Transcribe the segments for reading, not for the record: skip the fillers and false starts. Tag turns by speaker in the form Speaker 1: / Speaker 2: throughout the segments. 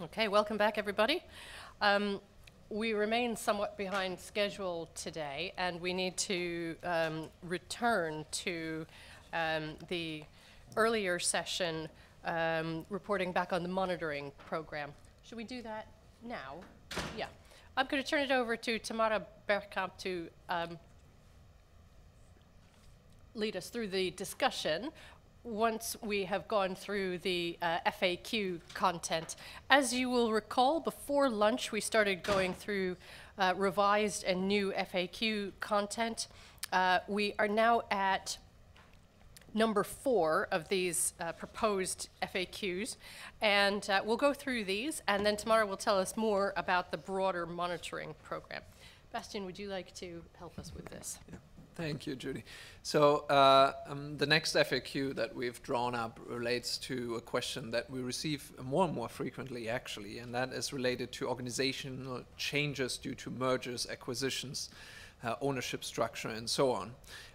Speaker 1: Okay, welcome back, everybody. We remain somewhat behind schedule today, and we need to return to the earlier session reporting back on the monitoring program. Should we do that now? Yeah. I'm going to turn it over to Tamara Bergkamp to lead us through the discussion once we have gone through the FAQ content. As you will recall, before lunch we started going through revised and new FAQ content. We are now at number 4 of these proposed FAQs, and we'll go through these, and then Tamara will tell us more about the broader monitoring program. Bastian, would you like to help us with this?
Speaker 2: Yeah. Thank you, Judy. So the next FAQ that we've drawn up relates to a question that we receive more and more frequently, actually, and that is related to organizational changes due to mergers, acquisitions, ownership structure, and so on.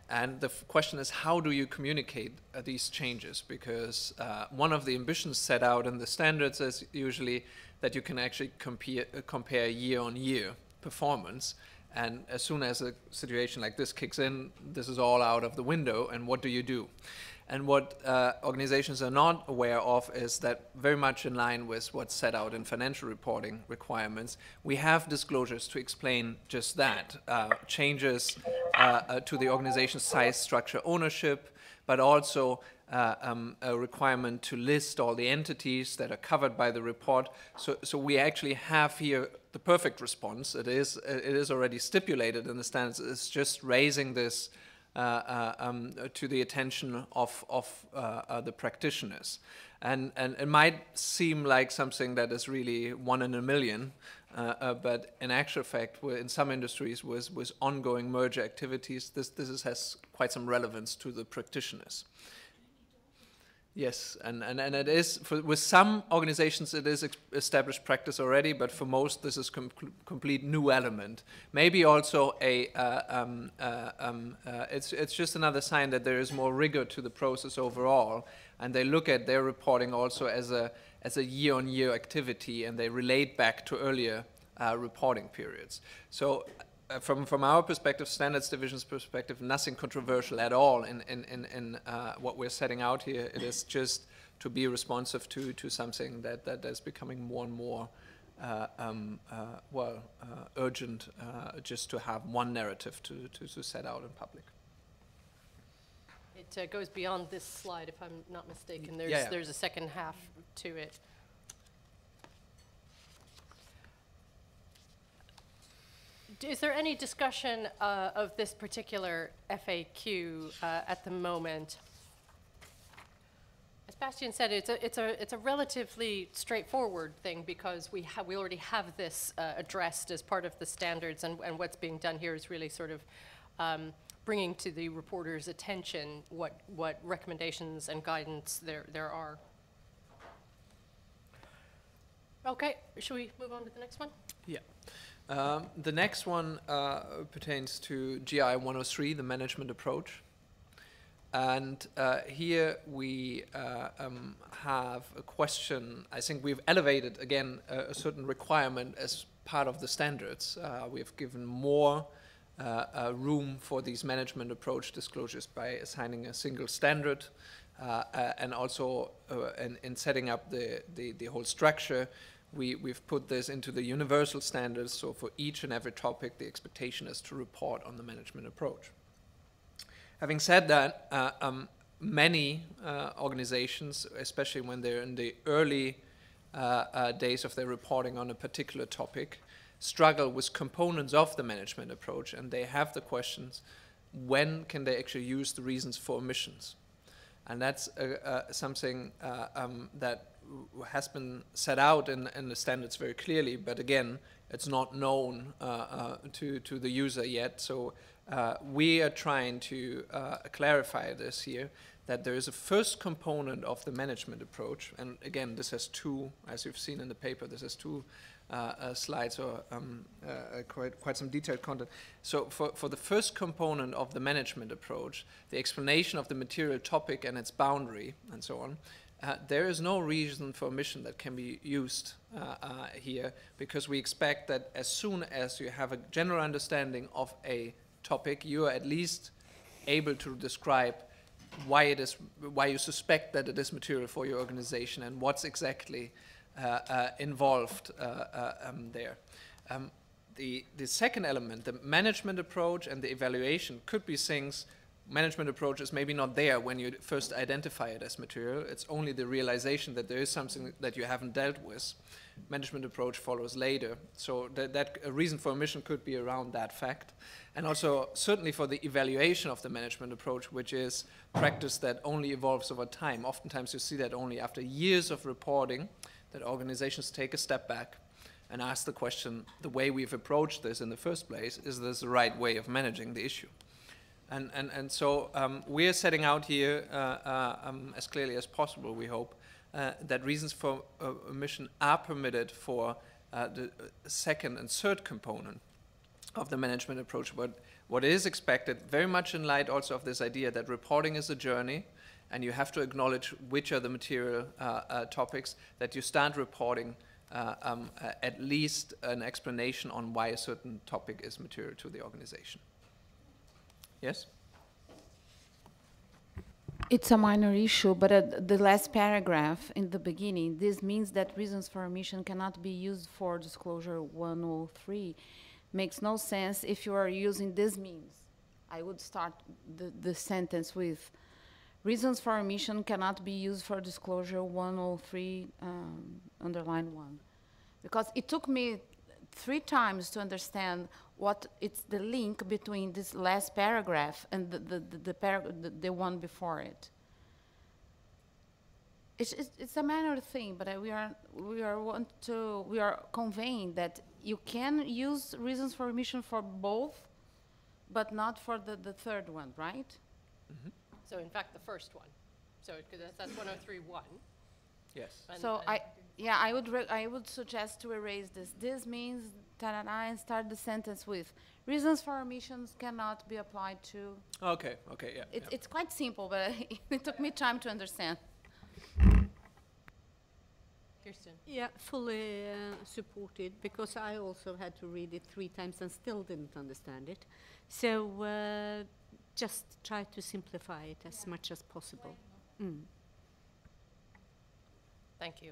Speaker 2: And the question is, how do you communicate these changes? Because one of the ambitions set out in the standards is usually that you can actually compare year-on-year performance. And as soon as a situation like this kicks in, this is all out of the window, and what do you do? And what organizations are not aware of is that, very much in line with what's set out in financial reporting requirements, we have disclosures to explain just that. Changes to the organization's size, structure, ownership, but also a requirement to list all the entities that are covered by the report. So we actually have here the perfect response. It is already stipulated in the standards. It's just raising this to the attention of the practitioners. And it might seem like something that is really 1 in a million, but in actual fact, in some industries with ongoing merger activities, this has quite some relevance to the practitioners. Yes, and it is, with some organizations it is established practice already, but for most this is complete new element. Maybe also it's just another sign that there is more rigor to the process overall, and they look at their reporting also as a year-on-year activity, and they relate back to earlier reporting periods. So from our perspective, standards division's perspective, nothing controversial at all in what we're setting out here. It is just to be responsive to something that is becoming more and more urgent, just to have one narrative to set out in public.
Speaker 1: It goes beyond this slide, if I'm not mistaken. There's a second half to it. Is there any discussion of this particular FAQ at the moment? As Bastian said, it's a relatively straightforward thing because we already have this addressed as part of the standards, and what's being done here is really sort of bringing to the reporter's attention what recommendations and guidance there are. Okay, should we move on to the next one?
Speaker 2: Yeah. The next one pertains to GRI 103, the management approach. And here we have a question. I think we've elevated, again, a certain requirement as part of the standards. We've given more room for these management approach disclosures by assigning a single standard, and also in setting up the whole structure. We've put this into the universal standards, so for each and every topic, the expectation is to report on the management approach. Having said that, many organizations, especially when they're in the early days of their reporting on a particular topic, struggle with components of the management approach, and they have the questions, when can they actually use the reasons for omissions? And that's something that has been set out in the standards very clearly, but again, it's not known to the user yet. So we are trying to clarify this here, that there is a first component of the management approach, and again, this has two, as you've seen in the paper, this has two slides or quite some detailed content. So for the first component of the management approach, the explanation of the material topic and its boundary and so on, there is no reason for omission that can be used here, because we expect that as soon as you have a general understanding of a topic, you are at least able to describe why you suspect that it is material for your organization and what's exactly involved there. The second element, the management approach and the evaluation, could be things. Management approach is maybe not there when you first identify it as material. It's only the realization that there is something that you haven't dealt with. Management approach follows later. So that a reason for omission could be around that fact. And also certainly for the evaluation of the management approach, which is practice that only evolves over time. Oftentimes you see that only after years of reporting that organizations take a step back and ask the question, the way we've approached this in the first place, is this the right way of managing the issue? And so we're setting out here as clearly as possible, we hope, that reasons for omission are permitted for the second and third component of the management approach. But what is expected, very much in light also of this idea that reporting is a journey, and you have to acknowledge which are the material topics, that you start reporting at least an explanation on why a certain topic is material to the organization. Yes?
Speaker 3: It's a minor issue, but the last paragraph in the beginning, this means that reasons for omission cannot be used for disclosure 103. Makes no sense if you are using this means. I would start the sentence with, reasons for omission cannot be used for disclosure 103, underline 1. Because it took me 3 times to understand what it's the link between this last paragraph and the one before it. It's a minor thing, but we are conveying that you can use reasons for omission for both, but not for the third one, right?
Speaker 2: Mm-hmm.
Speaker 1: So in fact, the first one. So that's 103.1.
Speaker 2: Yes.
Speaker 3: So I would suggest to erase this. This means and start the sentence with reasons for omissions cannot be applied to.
Speaker 2: Okay, yeah.
Speaker 3: It's quite simple, but it took me time to understand.
Speaker 1: Kirsten.
Speaker 4: Yeah, fully supported, because I also had to read it 3 times and still didn't understand it. So just try to simplify it as much as possible.
Speaker 1: Thank you.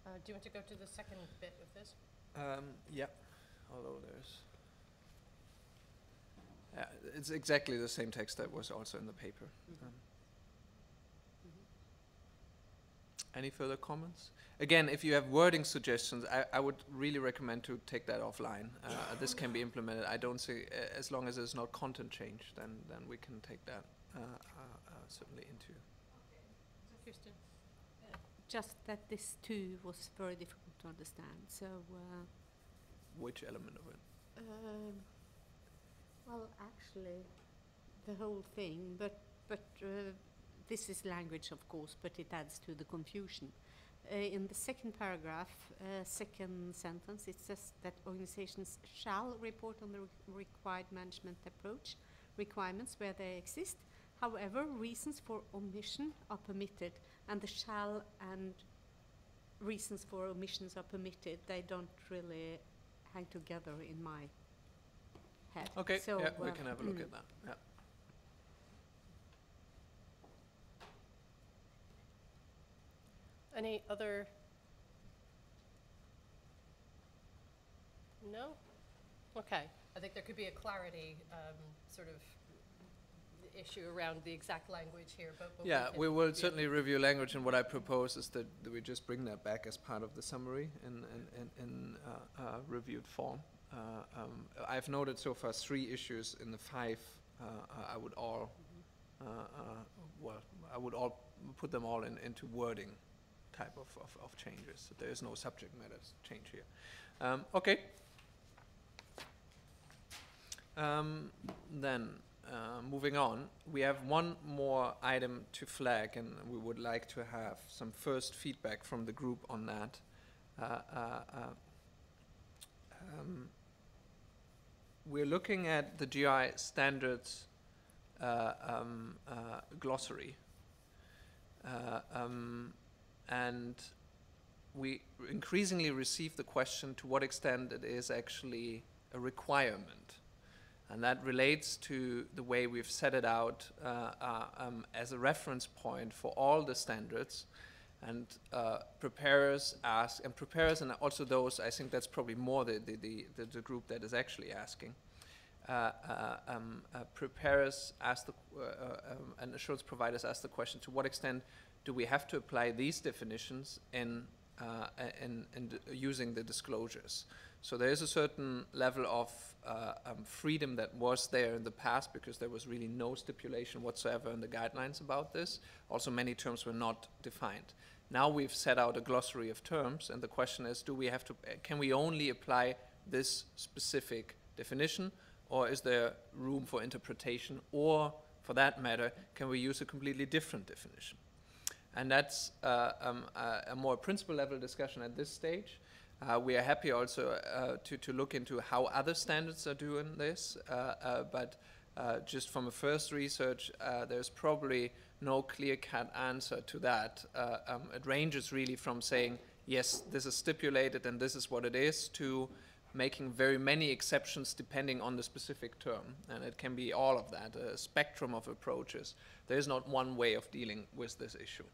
Speaker 1: Do you want to go to the second bit of this?
Speaker 2: Yeah, although it's exactly the same text that was also in the paper. Any further comments? Again, if you have wording suggestions, I would really recommend to take that offline. This can be implemented. I don't see, as long as there's not content change, then we can take that certainly into.
Speaker 1: Kirsten.
Speaker 4: Just that this too was very difficult to understand. So.
Speaker 2: Which element of it?
Speaker 4: Well, actually, the whole thing. But this is language, of course, but it adds to the confusion. In the second paragraph, second sentence, it says that organizations shall report on the required management approach requirements where they exist. However, reasons for omission are permitted, and the shall and reasons for omissions are permitted. They don't really hang together in my head.
Speaker 2: Okay,
Speaker 4: so,
Speaker 2: yeah, we can have a look at that. Yeah.
Speaker 1: Any other? No? Okay. I think there could be a clarity sort of issue around the exact language here. But
Speaker 2: yeah, we will certainly review language, and what I propose is that we just bring that back as part of the summary in reviewed form. I've noted so far 3 issues in the 5. I would all put them all into wording type of changes. So there is no subject matter change here. Okay. Then moving on, we have one more item to flag, and we would like to have some first feedback from the group on that. We're looking at the GI standards glossary. And we increasingly receive the question to what extent it is actually a requirement. And that relates to the way we've set it out as a reference point for all the standards. And preparers ask, and preparers and also those, I think that's probably more the group that is actually asking. Preparers ask and assurance providers ask the question, to what extent do we have to apply these definitions in using the disclosures? So there is a certain level of freedom that was there in the past, because there was really no stipulation whatsoever in the guidelines about this. Also, many terms were not defined. Now we've set out a glossary of terms, and the question is, do we have to, can we only apply this specific definition, or is there room for interpretation, or for that matter, can we use a completely different definition? And that's a more principle level discussion at this stage. We are happy also to look into how other standards are doing this, but just from a first research, there's probably no clear-cut answer to that. It ranges really from saying, yes, this is stipulated and this is what it is, to making very many exceptions depending on the specific term. And it can be all of that, a spectrum of approaches. There is not one way of dealing with this issue.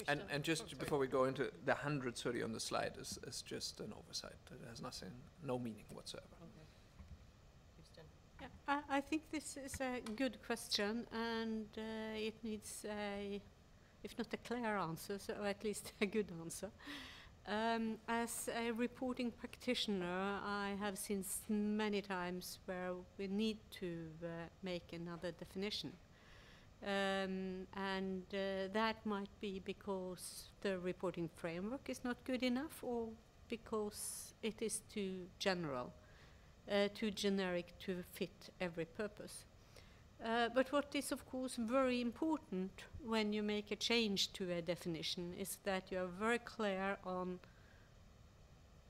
Speaker 2: And just before we go into the 130 on the slide is just an oversight. It has nothing, no meaning whatsoever.
Speaker 4: Yeah, I think this is a good question, and it needs if not a clear answer, so at least a good answer. As a reporting practitioner, I have seen many times where we need to make another definition. That might be because the reporting framework is not good enough, or because it is too general, too generic to fit every purpose. But what is of course very important when you make a change to a definition is that you are very clear on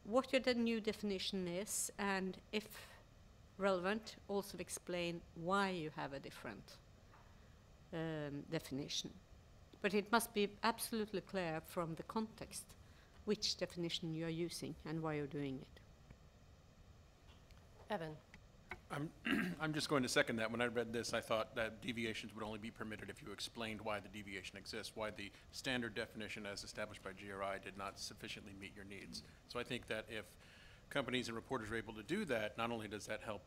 Speaker 4: what your new definition is, and if relevant, also explain why you have a different definition. But it must be absolutely clear from the context which definition you are using and why you're doing it.
Speaker 1: Evan.
Speaker 5: I'm just going to second that. When I read this, I thought that deviations would only be permitted if you explained why the deviation exists, why the standard definition as established by GRI did not sufficiently meet your needs. So I think that if companies and reporters are able to do that, not only does that help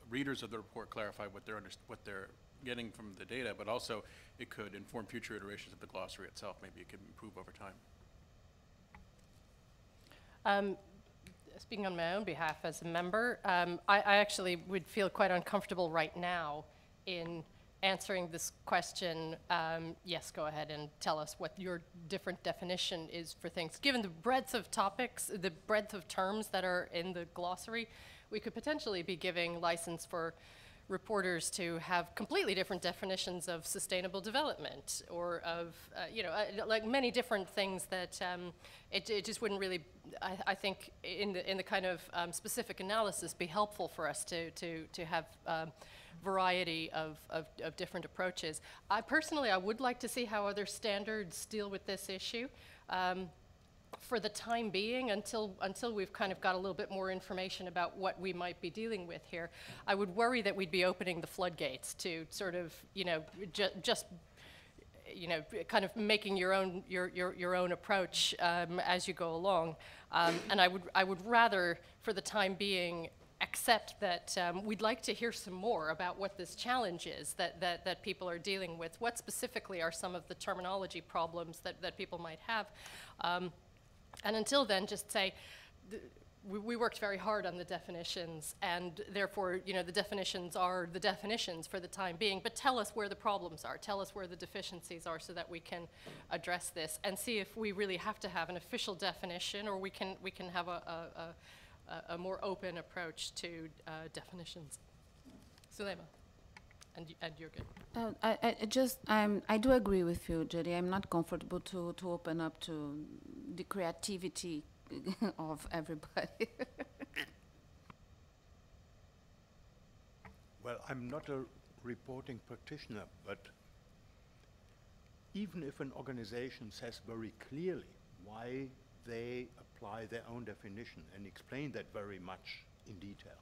Speaker 5: readers of the report clarify what they're getting from the data, but also it could inform future iterations of the glossary itself. Maybe it could improve over time.
Speaker 1: Speaking on my own behalf as a member, I actually would feel quite uncomfortable right now in answering this question. Yes, go ahead and tell us what your different definition is for things. Given the breadth of topics, the breadth of terms that are in the glossary, we could potentially be giving license for reporters to have completely different definitions of sustainable development, or of, like many different things that it just wouldn't really, I think, in the kind of specific analysis, be helpful for us to have variety of different approaches. I would like to see how other standards deal with this issue. For the time being, until we've kind of got a little bit more information about what we might be dealing with here, I would worry that we'd be opening the floodgates to sort of, kind of making your own approach as you go along. And I would rather, for the time being, accept that we'd like to hear some more about what this challenge is that people are dealing with. What specifically are some of the terminology problems that people might have? And until then, just say, we worked very hard on the definitions, and therefore, the definitions are the definitions for the time being, but tell us where the problems are, tell us where the deficiencies are, so that we can address this, and see if we really have to have an official definition, or we can have a more open approach to definitions. Sulema. And you're good.
Speaker 3: I do agree with you, Judy. I'm not comfortable to open up to the creativity of everybody.
Speaker 6: Well, I'm not a reporting practitioner, but even if an organization says very clearly why they apply their own definition and explain that very much in detail,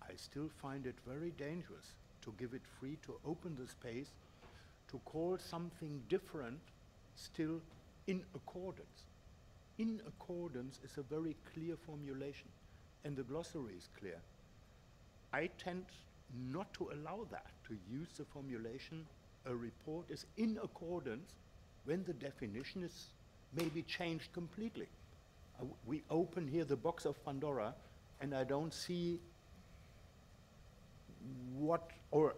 Speaker 6: I still find it very dangerous to give it free, to open the space, to call something different still in accordance. In accordance is a very clear formulation, and the glossary is clear. I tend not to allow that, to use the formulation, a report is in accordance, when the definition is maybe changed completely. We open here the box of Pandora, and I don't see what, or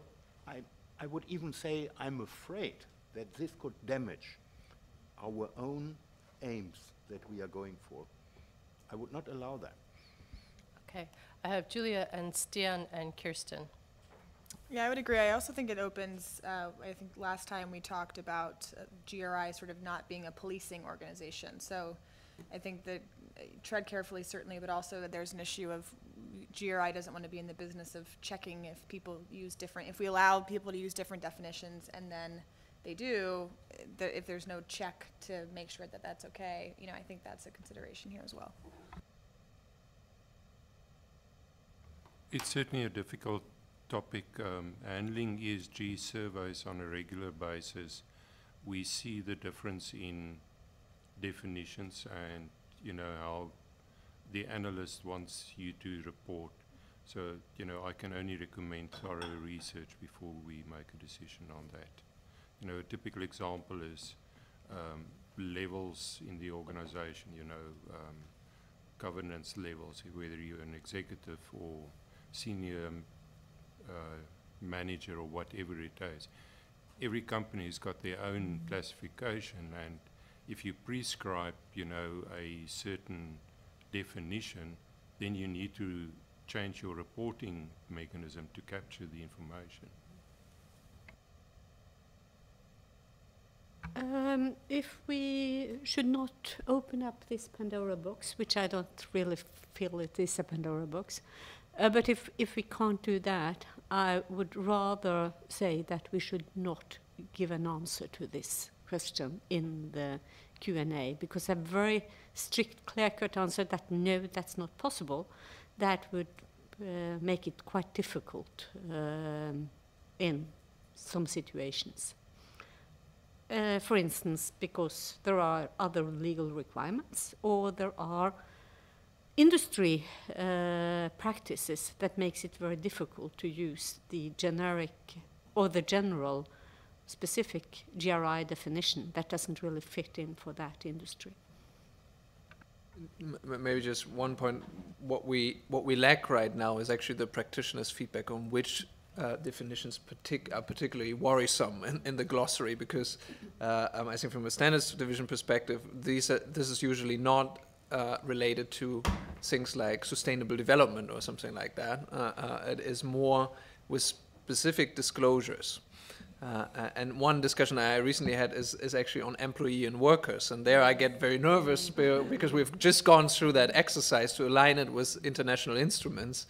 Speaker 6: I would even say I'm afraid that this could damage our own aims that we are going for. I would not allow that.
Speaker 1: Okay, I have Julia and Stian and Kirsten.
Speaker 7: Yeah, I would agree. I also think it opens, I think last time we talked about GRI sort of not being a policing organization. So I think that tread carefully, certainly, but also that there's an issue of GRI doesn't want to be in the business of checking if people use different, if we allow people to use different definitions and then they do, if there's no check to make sure that that's okay, you know, I think that's a consideration here as well.
Speaker 8: It's certainly a difficult topic. Handling ESG surveys on a regular basis, we see the difference in definitions and, you know, how the analyst wants you to report. So, you know, I can only recommend thorough research before we make a decision on that. You know, a typical example is levels in the organization, you know, governance levels, whether you're an executive or senior manager or whatever it is. Every company has got their own classification, and if you prescribe, you know, a certain definition, then you need to change your reporting mechanism to capture the information.
Speaker 4: If we should not open up this Pandora box, which I don't really feel it is a Pandora box, but if we can't do that, I would rather say that we should not give an answer to this question in the Q&A, because a very strict, clear-cut answer that no, that's not possible, that would make it quite difficult in some situations. For instance, because there are other legal requirements, or there are industry practices that makes it very difficult to use the generic or the general specific GRI definition that doesn't really fit in for that industry.
Speaker 2: Maybe just one point. What we lack right now is actually the practitioner's feedback on which definitions are particularly worrisome in the glossary, because I think from a standards division perspective, this is usually not related to things like sustainable development or something like that. It is more with specific disclosures. And one discussion I recently had is actually on employee and workers, and there I get very nervous because we've just gone through that exercise to align it with international instruments,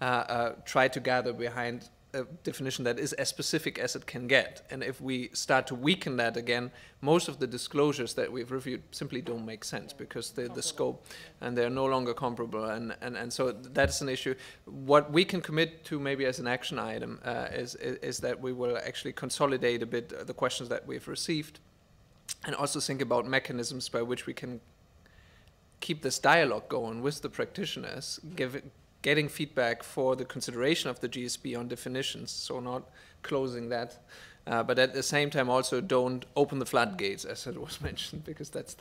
Speaker 2: try to gather behind a definition that is as specific as it can get. And if we start to weaken that again, most of the disclosures that we've reviewed simply don't make sense, because the scope, and they're no longer comparable. And so that's an issue. What we can commit to maybe as an action item is that we will actually consolidate a bit the questions that we've received, and also think about mechanisms by which we can keep this dialogue going with the practitioners, getting feedback for the consideration of the GSB on definitions, so not closing that, but at the same time also don't open the floodgates, as it was mentioned, because that's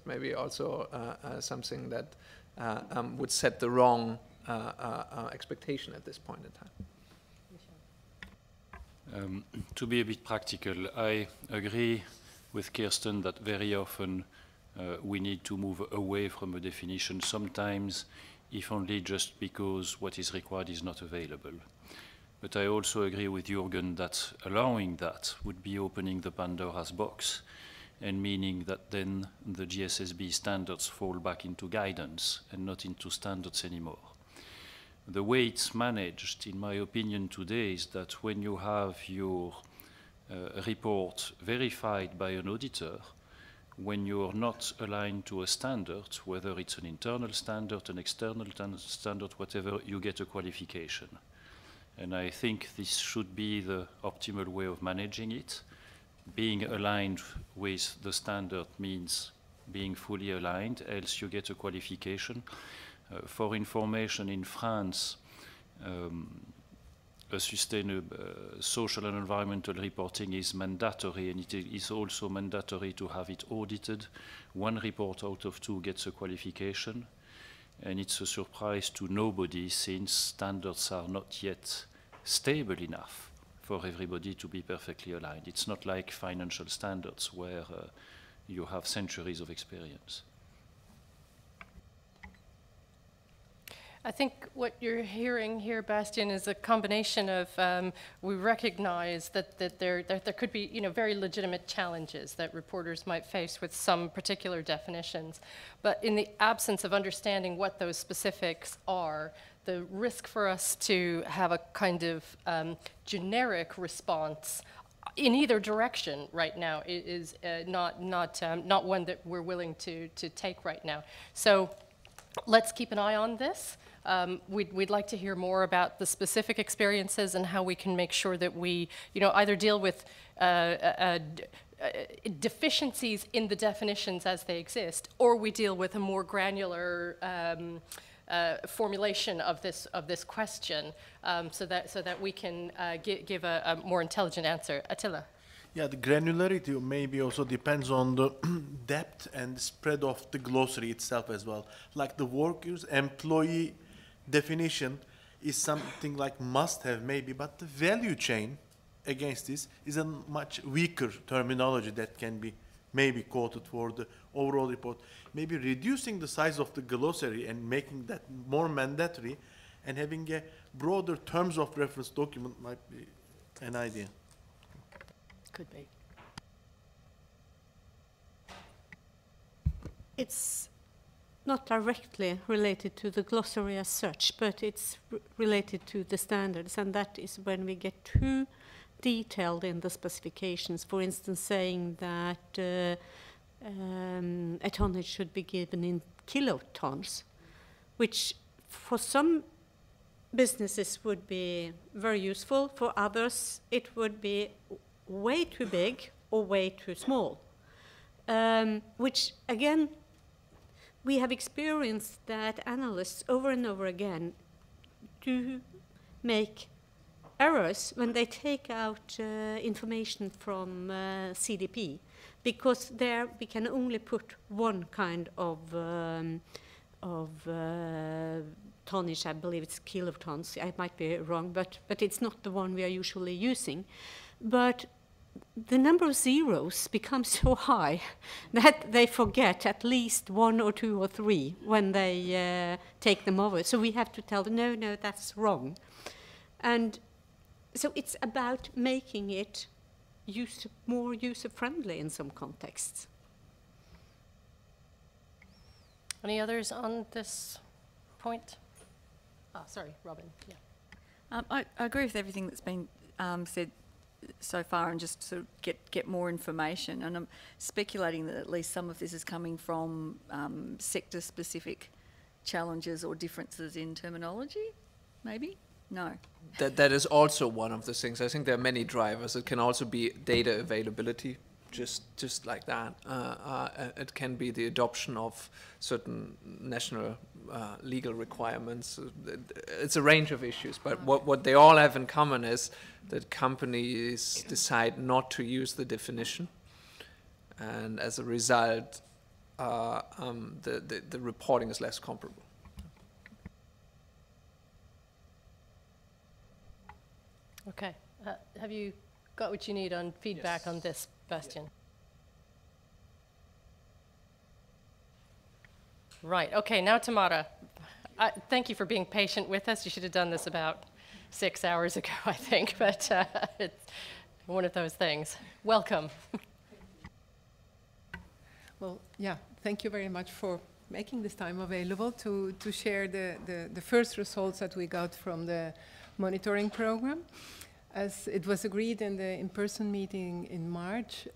Speaker 2: maybe also something that would set the wrong expectation at this point in time.
Speaker 9: To be a bit practical, I agree with Kirsten that very often we need to move away from a definition, sometimes if only just because what is required is not available. But I also agree with Jürgen that allowing that would be opening the Pandora's box, and meaning that then the GSSB standards fall back into guidance and not into standards anymore. The way it's managed, in my opinion today, is that when you have your report verified by an auditor, when you're not aligned to a standard, whether it's an internal standard, an external standard, whatever, you get a qualification. And I think this should be the optimal way of managing it. Being aligned with the standard means being fully aligned, else you get a qualification. For information, in France, a sustainable social and environmental reporting is mandatory, and it is also mandatory to have it audited. One report out of 2 gets a qualification, and it's a surprise to nobody since standards are not yet stable enough for everybody to be perfectly aligned. It's not like financial standards where you have centuries of experience.
Speaker 1: I think what you're hearing here, Bastien, is a combination of we recognize that there could be, you know, very legitimate challenges that reporters might face with some particular definitions, but in the absence of understanding what those specifics are, the risk for us to have a kind of generic response in either direction right now is not one that we're willing to take right now. So let's keep an eye on this. We'd like to hear more about the specific experiences and how we can make sure that we, you know, either deal with deficiencies in the definitions as they exist, or we deal with a more granular formulation of this question, so that we can give a more intelligent answer. Attila.
Speaker 10: Yeah, the granularity maybe also depends on the depth and spread of the glossary itself as well. Like the workers, employee definition is something like must have maybe, but the value chain against this is a much weaker terminology that can be maybe quoted for the overall report. Maybe reducing the size of the glossary and making that more mandatory and having a broader terms of reference document might be an idea.
Speaker 1: Could be.
Speaker 4: It's not directly related to the glossary as such, but it's related to the standards, and that is when we get too detailed in the specifications. For instance, saying that a tonnage should be given in kilotons, which for some businesses would be very useful. For others, it would be way too big or way too small, which again, we have experienced that analysts over and over again do make errors when they take out information from CDP, because there we can only put one kind of tonnage. I believe it's kilotons. I might be wrong, but it's not the one we are usually using. But the number of zeros becomes so high that they forget at least 1 or 2 or 3 when they take them over. So we have to tell them, no, that's wrong. And so it's about making it more user-friendly in some contexts.
Speaker 1: Any others on this point? Oh, sorry, Robin. Yeah.
Speaker 11: I agree with everything that's been said so far, and just sort of get more information. And I'm speculating that at least some of this is coming from sector-specific challenges or differences in terminology, maybe? No.
Speaker 2: That is also one of the things. I think there are many drivers. It can also be data availability, just like that. It can be the adoption of certain national legal requirements. It's a range of issues, but what they all have in common is that companies decide not to use the definition, and as a result, the reporting is less comparable.
Speaker 1: Okay. Have you got what you need on feedback on this, Bastien? Yes. Right. Okay. Now, Tamara, thank you for being patient with us. You should have done this about 6 hours ago, I think, but it's one of those things. Welcome.
Speaker 12: Well, yeah, thank you very much for making this time available to share the first results that we got from the monitoring program. as it was agreed in the in-person meeting in March,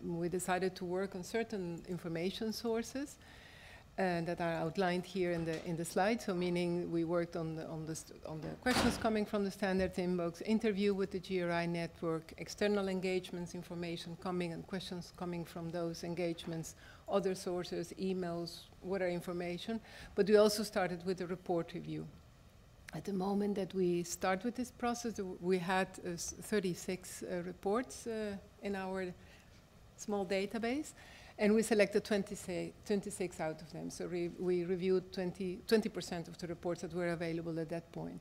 Speaker 12: we decided to work on certain information sources that are outlined here in the slide. So meaning we worked on the questions coming from the standards inbox, interview with the GRI network, external engagements, information coming and questions coming from those engagements, other sources, emails, what are information. But we also started with a report review. At the moment that we start with this process, we had 36 reports in our small database, and we selected 26 out of them. So we reviewed 20% of the reports that were available at that point.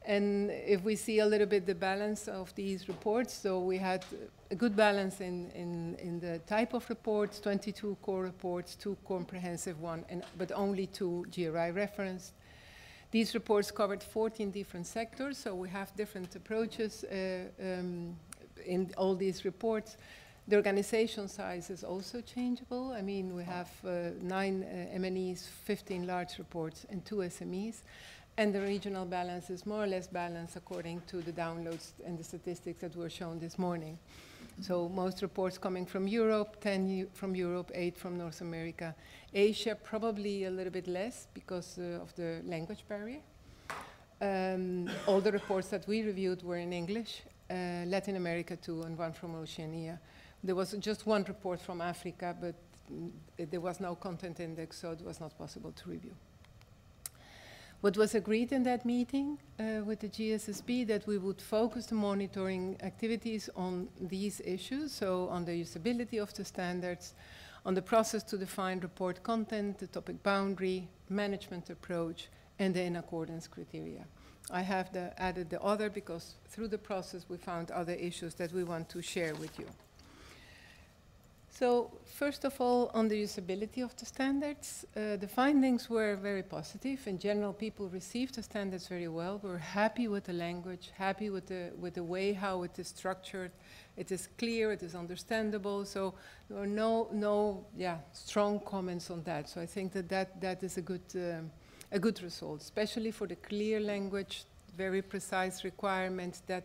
Speaker 12: And if we see a little bit the balance of these reports, so we had a good balance in the type of reports, 22 core reports, 2 comprehensive ones, but only 2 GRI referenced. These reports covered 14 different sectors, so we have different approaches in all these reports. The organization size is also changeable. I mean, we have 9 MNEs, 15 large reports, and 2 SMEs. And the regional balance is more or less balanced according to the downloads and the statistics that were shown this morning. So most reports coming from Europe, 10 from Europe, 8 from North America. Asia, probably a little bit less because of the language barrier. All the reports that we reviewed were in English, Latin America 2, and 1 from Oceania. There was just 1 report from Africa, but there was no content index, so it was not possible to review. What was agreed in that meeting with the GSSB, that we would focus the monitoring activities on these issues, so on the usability of the standards, on the process to define report content, the topic boundary, management approach, and the in accordance criteria. I have added the other because through the process we found other issues that we want to share with you. So first of all, on the usability of the standards, the findings were very positive. In general, people received the standards very well. We're happy with the language, happy with the way how it is structured. It is clear, it is understandable. So there were no strong comments on that. So I think that is a good result, especially for the clear language, very precise requirements, that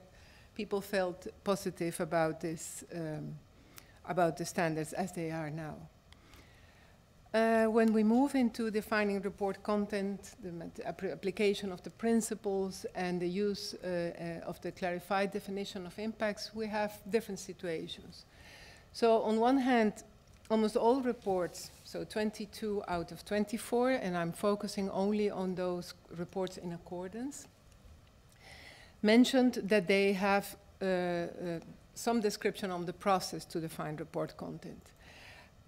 Speaker 12: people felt positive about this. About the standards as they are now. When we move into defining report content, the application of the principles and the use of the clarified definition of impacts, we have different situations. So on one hand, almost all reports, so 22 out of 24, and I'm focusing only on those reports in accordance, mentioned that they have some description on the process to define report content.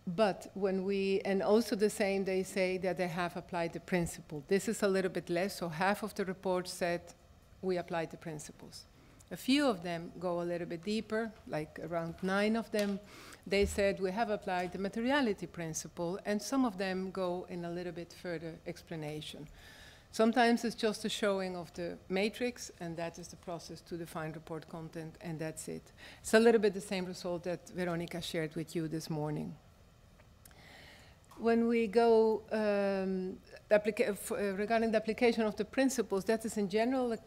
Speaker 12: But and also the same, they say that they have applied the principle. This is a little bit less, so half of the reports said we applied the principles. A few of them go a little bit deeper, like around 9 of them. They said we have applied the materiality principle, and some of them go in a little bit further explanation. Sometimes it's just a showing of the matrix, and that is the process to define report content, and that's it. It's a little bit the same result that Veronica shared with you this morning. When we go regarding the application of the principles, that is in general a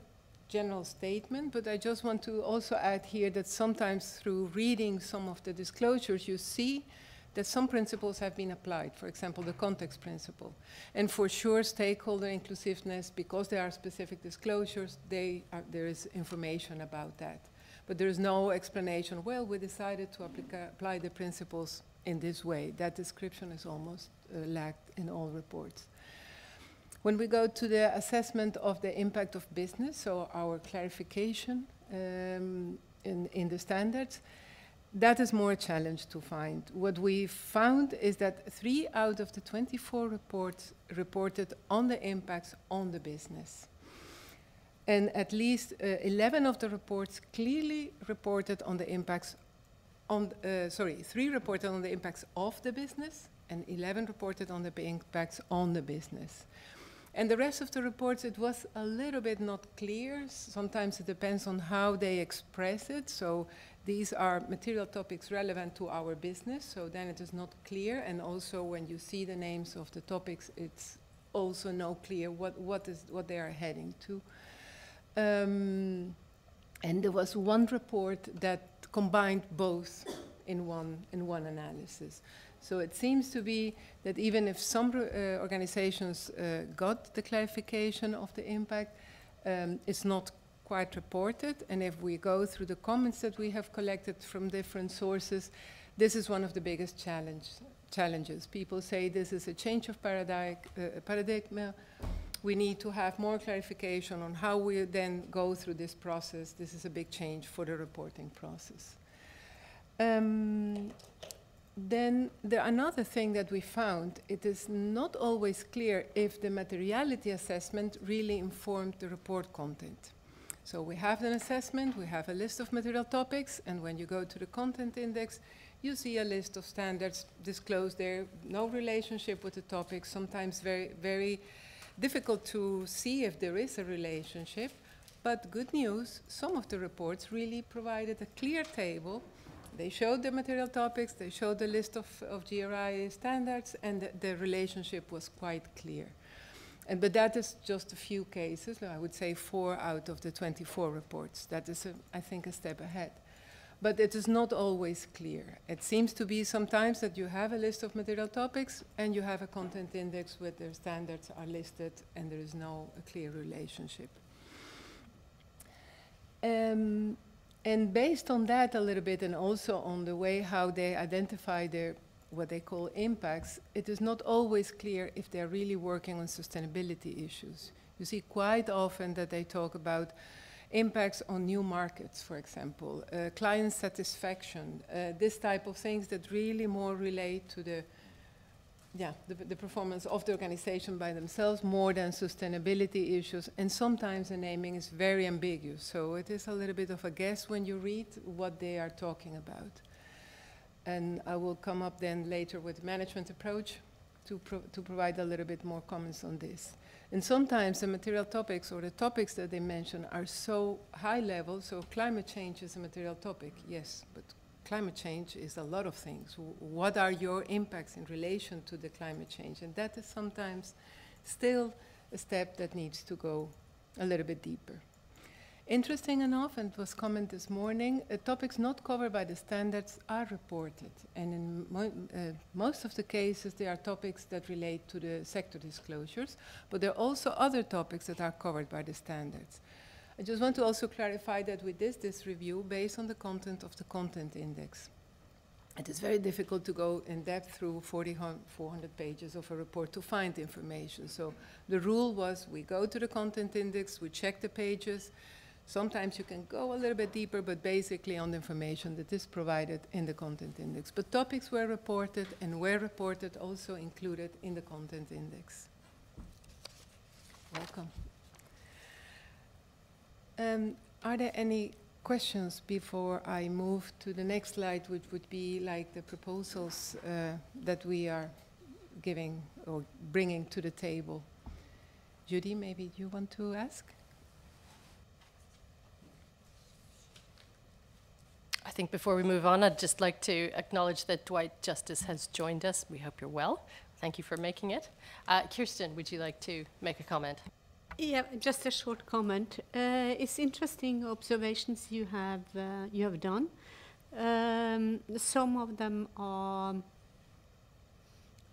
Speaker 12: general statement, but I just want to also add here that sometimes through reading some of the disclosures, you see that some principles have been applied, for example, the context principle. And for sure, stakeholder inclusiveness, because there are specific disclosures, there is information about that. But there is no explanation, well, we decided to apply the principles in this way. That description is almost lacked in all reports. When we go to the assessment of the impact of business, so our clarification in the standards, that is more a challenge to find. What we found is that 3 out of the 24 reports reported on the impacts on the business. And at least 11 of the reports clearly reported on the impacts on, 3 reported on the impacts of the business, and 11 reported on the impacts on the business. And the rest of the reports, it was a little bit not clear. Sometimes it depends on how they express it. So these are material topics relevant to our business, so then it is not clear. And also when you see the names of the topics, it's also not clear what they are heading to. And there was one report that combined both in one analysis. So it seems to be that even if some organizations got the clarification of the impact, it's not quite reported. And if we go through the comments that we have collected from different sources, this is one of the biggest challenges. People say this is a change of paradigm. We need to have more clarification on how we then go through this process. This is a big change for the reporting process. Then another thing that we found, it is not always clear if the materiality assessment really informed the report content. So we have an assessment, we have a list of material topics, and when you go to the content index, you see a list of standards disclosed there, no relationship with the topic, sometimes very, very difficult to see if there is a relationship. But good news, some of the reports really provided a clear table. They showed the material topics, they showed the list of GRI standards, and the relationship was quite clear. But that is just a few cases. I would say 4 out of the 24 reports. That is, I think, a step ahead. But it is not always clear. It seems to be sometimes that you have a list of material topics and you have a content index where their standards are listed and there is no clear relationship. And based on that a little bit, and also on the way how they identify their what they call impacts, it is not always clear if they're really working on sustainability issues. You see quite often that they talk about impacts on new markets, for example, client satisfaction, this type of things that really more relate to the performance of the organization by themselves more than sustainability issues. And sometimes the naming is very ambiguous, so it is a little bit of a guess when you read what they are talking about. And I will come up then later with management approach to provide a little bit more comments on this. And sometimes the material topics or the topics that they mention are so high level, so climate change is a material topic, yes, but climate change is a lot of things. What are your impacts in relation to the climate change? And that is sometimes still a step that needs to go a little bit deeper. Interesting enough, and it was commented this morning, topics not covered by the standards are reported. And in most of the cases, they are topics that relate to the sector disclosures, but there are also other topics that are covered by the standards. I just want to also clarify that we did this review based on the content of the content index. It is very difficult to go in depth through 400 pages of a report to find information. So the rule was we go to the content index, we check the pages. Sometimes you can go a little bit deeper, but basically on the information that is provided in the content index. But topics were reported and were reported also included in the content index. Welcome. Are there any questions before I move to the next slide, which would be like the proposals that we are giving or bringing to the table? Judy, maybe you want to ask?
Speaker 1: I think before we move on, I'd just like to acknowledge that Dwight Justice has joined us. We hope you're well. Thank you for making it. Kirsten, would you like to make a comment?
Speaker 4: Yeah, just a short comment. It's interesting observations you have done. Some of them are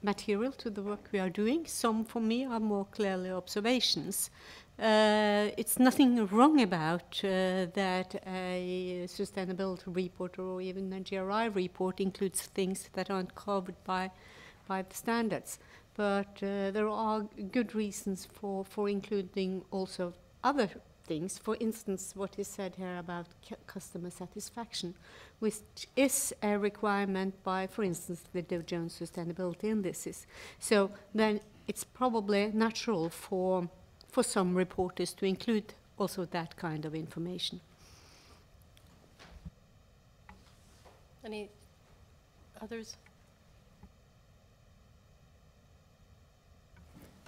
Speaker 4: material to the work we are doing. Some, for me, are more clearly observations. It's nothing wrong about that a sustainability report or even a GRI report includes things that aren't covered by the standards. But there are good reasons for including also other things. For instance, what is said here about customer satisfaction, which is a requirement by, for instance, the Dow Jones Sustainability Indices. So then it's probably natural for some reporters to include also that kind of information.
Speaker 1: Any others?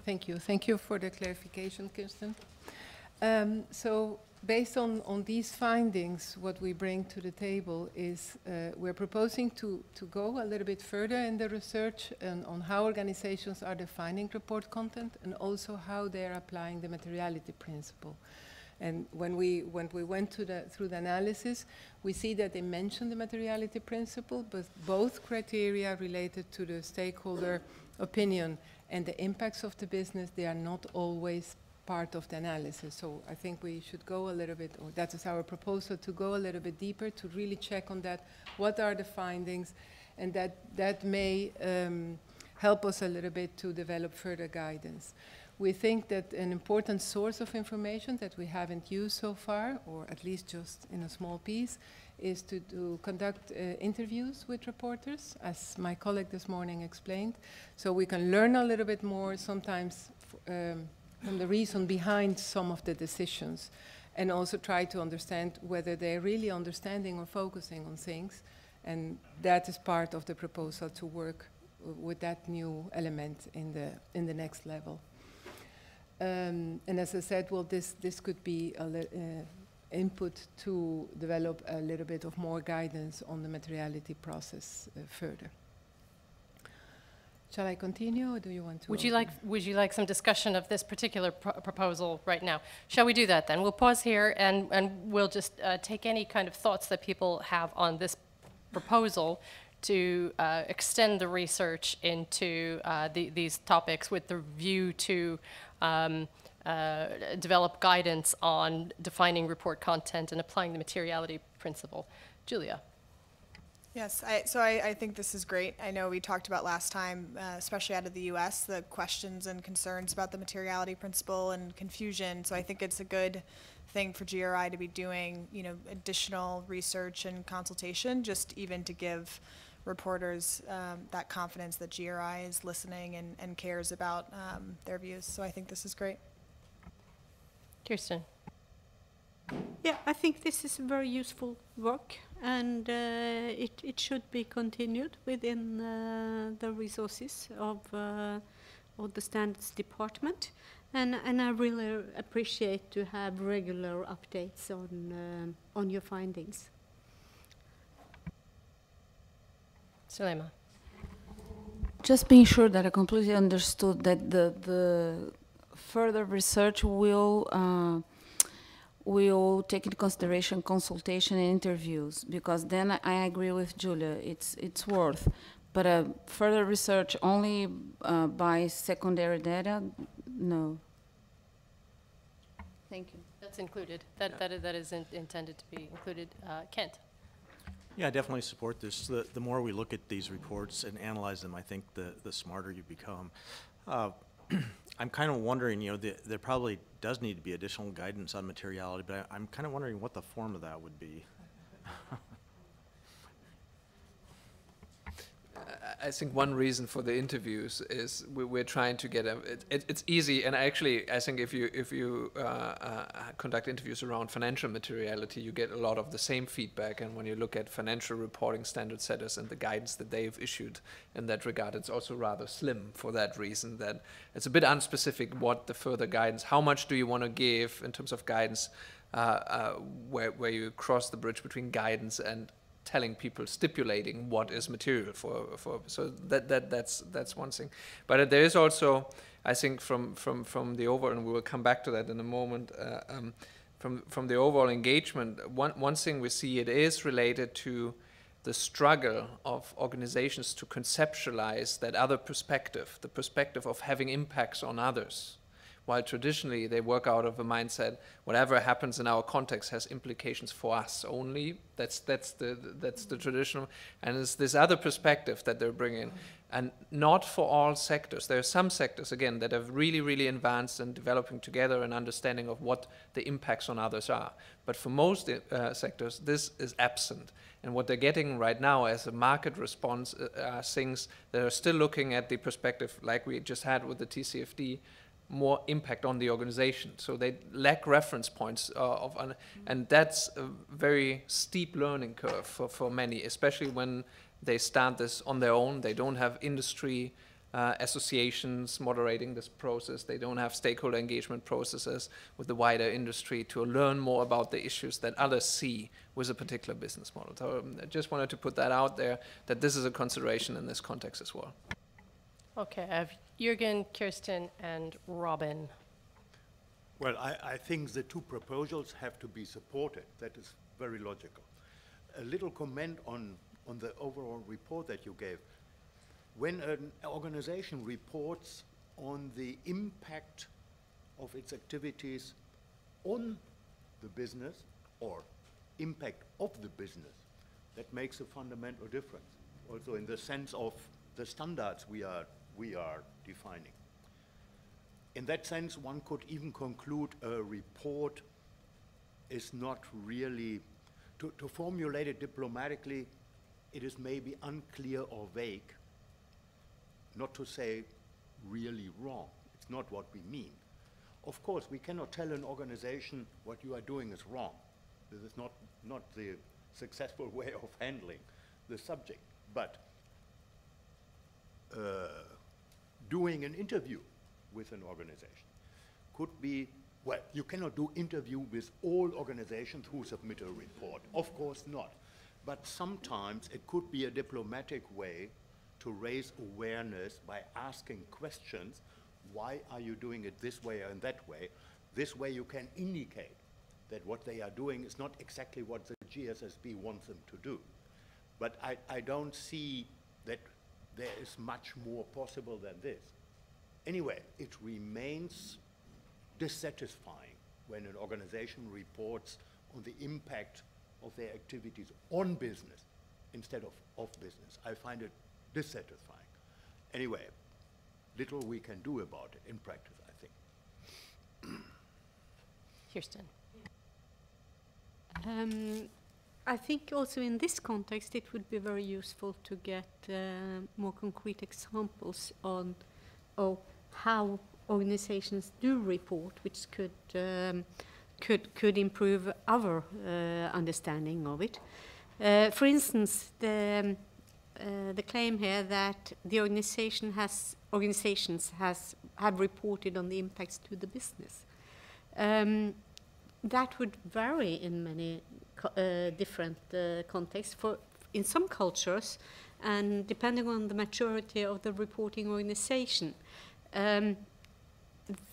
Speaker 12: Thank you. Thank you for the clarification, Kirsten. So based on these findings, what we bring to the table is we're proposing to go a little bit further in the research on how organizations are defining report content and also how they're applying the materiality principle. And when we went through the analysis, we see that they mention the materiality principle, but both criteria related to the stakeholder opinion and the impacts of the business, they are not always part of the analysis. So I think we should go a little bit, or that is our proposal, to go a little bit deeper to really check on that. What are the findings? And that may help us a little bit to develop further guidance. We think that an important source of information that we haven't used so far, or at least just in a small piece, is to conduct interviews with reporters, as my colleague this morning explained, so we can learn a little bit more sometimes from the reason behind some of the decisions, and also try to understand whether they're really understanding or focusing on things. And that is part of the proposal, to work with that new element in the next level. And as I said, well, this could be input to develop a little bit of more guidance on the materiality process further. Shall I continue, or do you want to?
Speaker 1: Would you like some discussion of this particular proposal right now? Shall we do that then? We'll pause here and we'll just take any kind of thoughts that people have on this proposal to extend the research into these topics with the view to develop guidance on defining report content and applying the materiality principle. Julia.
Speaker 7: Yes, I think this is great. I know we talked about last time, especially out of the US, the questions and concerns about the materiality principle and confusion. So I think it's a good thing for GRI to be doing, additional research and consultation, just even to give reporters that confidence that GRI is listening and cares about their views. So I think this is great.
Speaker 1: Kirsten.
Speaker 4: Yeah, I think this is very useful work, and it should be continued within the resources of the standards department, and I really appreciate to have regular updates on your findings.
Speaker 1: Sulema.
Speaker 3: Just being sure that I completely understood that the further research will take into consideration consultation and interviews, because then I agree with Julia, it's worth. But further research only by secondary data, no. Thank you.
Speaker 1: That's included. That is intended to be included. Kent.
Speaker 13: Yeah, I definitely support this. The more we look at these reports and analyze them, I think the smarter you become. I'm kind of wondering, there probably does need to be additional guidance on materiality, but I'm kind of wondering what the form of that would be.
Speaker 2: I think one reason for the interviews is we're trying to get it's easy, and I think if you conduct interviews around financial materiality, you get a lot of the same feedback. And when you look at financial reporting standard setters and the guidance that they've issued in that regard, it's also rather slim for that reason, that it's a bit unspecific what the further guidance, how much do you want to give in terms of guidance, where you cross the bridge between guidance and telling people, stipulating what is material for so that's one thing. But there is also, I think, from the overall, and we will come back to that in a moment, from the overall engagement, one thing we see, it is related to the struggle of organizations to conceptualize that other perspective, the perspective of having impacts on others. While traditionally they work out of a mindset, whatever happens in our context has implications for us only. That's the traditional, and it's this other perspective that they're bringing, and not for all sectors. There are some sectors, again, that have really advanced in developing together an understanding of what the impacts on others are. But for most sectors, this is absent. And what they're getting right now as a market response are things that are still looking at the perspective, like we just had with the TCFD, more impact on the organization. So they lack reference points and that's a very steep learning curve for many, especially when they start this on their own. They don't have industry associations moderating this process. They don't have stakeholder engagement processes with the wider industry to learn more about the issues that others see with a particular business model. So I just wanted to put that out there, that this is a consideration in this context as well.
Speaker 1: Okay, I have Jürgen, Kirsten, and Robin.
Speaker 6: Well, I think the two proposals have to be supported. That is very logical. A little comment on the overall report that you gave. When an organization reports on the impact of its activities on the business or impact of the business, that makes a fundamental difference. Also in the sense of the standards we are defining. In that sense, one could even conclude a report is not really, to formulate it diplomatically, it is maybe unclear or vague, not to say really wrong. It's not what we mean. Of course, we cannot tell an organization what you are doing is wrong. This is not the successful way of handling the subject. But doing an interview with an organization could be, well, you cannot do interview with all organizations who submit a report. Of course not. But sometimes it could be a diplomatic way to raise awareness by asking questions. Why are you doing it this way or in that way? This way you can indicate that what they are doing is not exactly what the GSSB wants them to do. But I don't see that there is much more possible than this. Anyway, it remains dissatisfying when an organization reports on the impact of their activities on business instead of business. I find it dissatisfying. Anyway, little we can do about it in practice, I think.
Speaker 1: Kirsten.
Speaker 4: I think also in this context it would be very useful to get more concrete examples on how organizations do report, which could improve our understanding of it. For instance, the claim here that the organizations have reported on the impacts to the business. That would vary in many different contexts. In some cultures, and depending on the maturity of the reporting organization,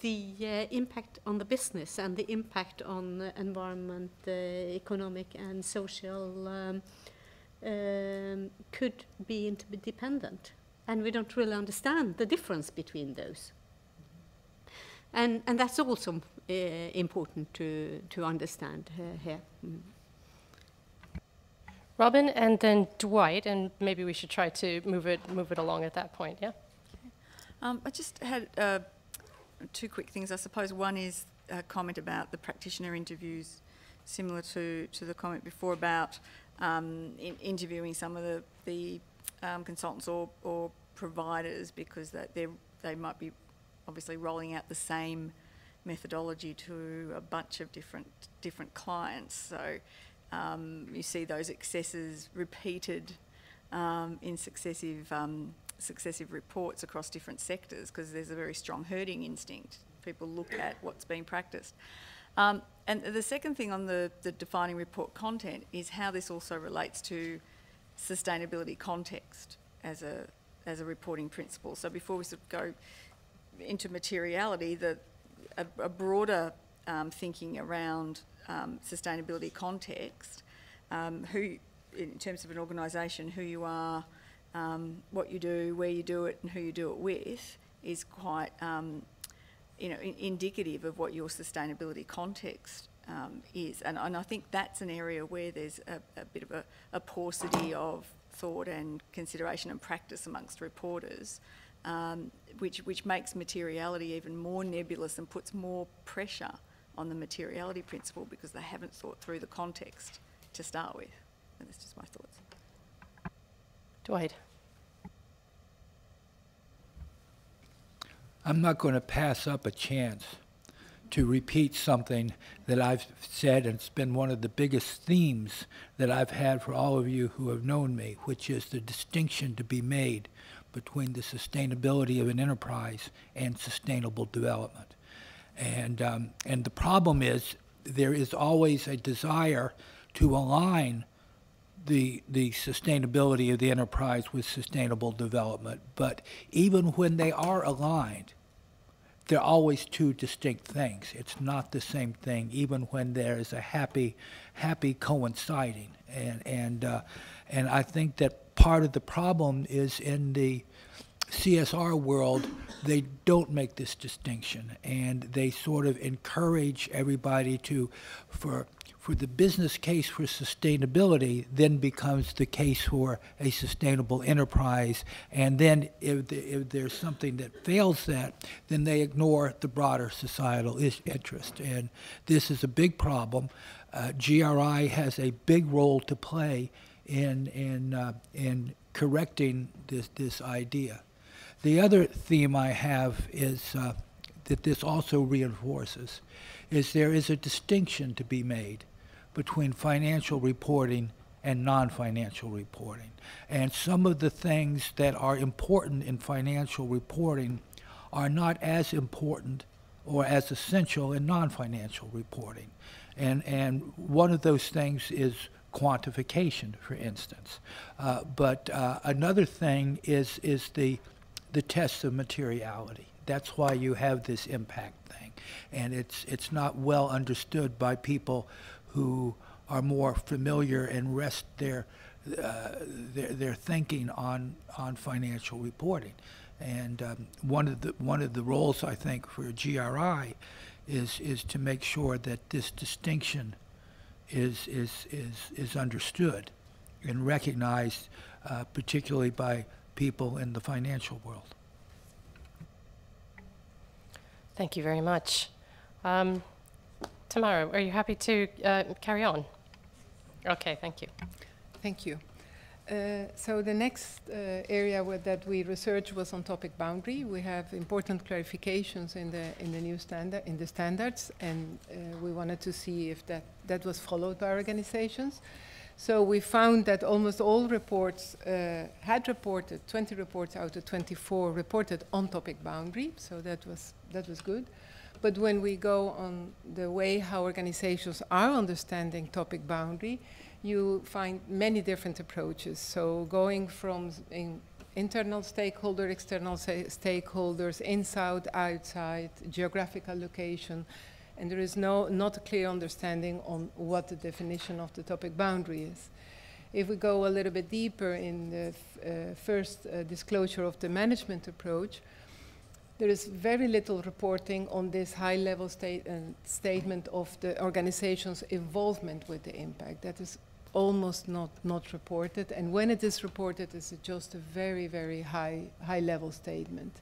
Speaker 4: the impact on the business and the impact on the environment, economic and social could be interdependent. And we don't really understand the difference between those. And that's also important to understand here.
Speaker 1: Robin, and then Dwight, and maybe we should try to move it along at that point, yeah?
Speaker 11: I just had two quick things. I suppose one is a comment about the practitioner interviews, similar to the comment before about interviewing some of the consultants or providers, because they might be obviously rolling out the same methodology to a bunch of different clients. So you see those excesses repeated in successive reports across different sectors, because there's a very strong herding instinct. People look at what's being practiced. And the second thing on the defining report content is how this also relates to sustainability context as a reporting principle. So before we sort of go into materiality, a broader thinking around sustainability context, who, in terms of an organisation, who you are, what you do, where you do it, and who you do it with, is quite indicative of what your sustainability context is. And I think that's an area where there's a bit of a paucity of thought and consideration and practice amongst reporters, which makes materiality even more nebulous and puts more pressure on the materiality principle, because they haven't thought through the context to start with. And that's just my thoughts.
Speaker 1: Dwight.
Speaker 14: I'm not going to pass up a chance to repeat something that I've said, and it's been one of the biggest themes that I've had for all of you who have known me, which is the distinction to be made between the sustainability of an enterprise and sustainable development. And the problem is there is always a desire to align the sustainability of the enterprise with sustainable development. But even when they are aligned, they're always two distinct things. It's not the same thing, even when there is a happy coinciding. And I think that part of the problem is in the CSR world, they don't make this distinction, and they sort of encourage everybody to, for the business case for sustainability then becomes the case for a sustainable enterprise, and then if there's something that fails that, then they ignore the broader societal interest, and this is a big problem. GRI has a big role to play in correcting this idea. The other theme I have is that this also reinforces is there is a distinction to be made between financial reporting and non-financial reporting. And some of the things that are important in financial reporting are not as important or as essential in non-financial reporting. And one of those things is quantification, for instance. But another thing is the test of materiality. That's why you have this impact thing. And it's not well understood by people who are more familiar and rest their thinking on financial reporting. And one of the roles I think for GRI is to make sure that this distinction is understood and recognized, particularly by people in the financial world.
Speaker 1: Thank you very much. Tamara, are you happy to carry on? Okay, thank you.
Speaker 12: Thank you. So the next area that we researched was on topic boundary. We have important clarifications in the new standard, in the standards, and we wanted to see if that was followed by organizations. So we found that almost all reports had reported, 20 reports out of 24 reported on topic boundary, so that was good. But when we go on the way how organizations are understanding topic boundary, you find many different approaches. So going from internal stakeholder, external stakeholders, inside, outside, geographical location, and there is not a clear understanding on what the definition of the topic boundary is. If we go a little bit deeper in the first disclosure of the management approach, there is very little reporting on this high-level statement of the organization's involvement with the impact. That is almost not reported, and when it is reported, it's just a very, very high-level statement.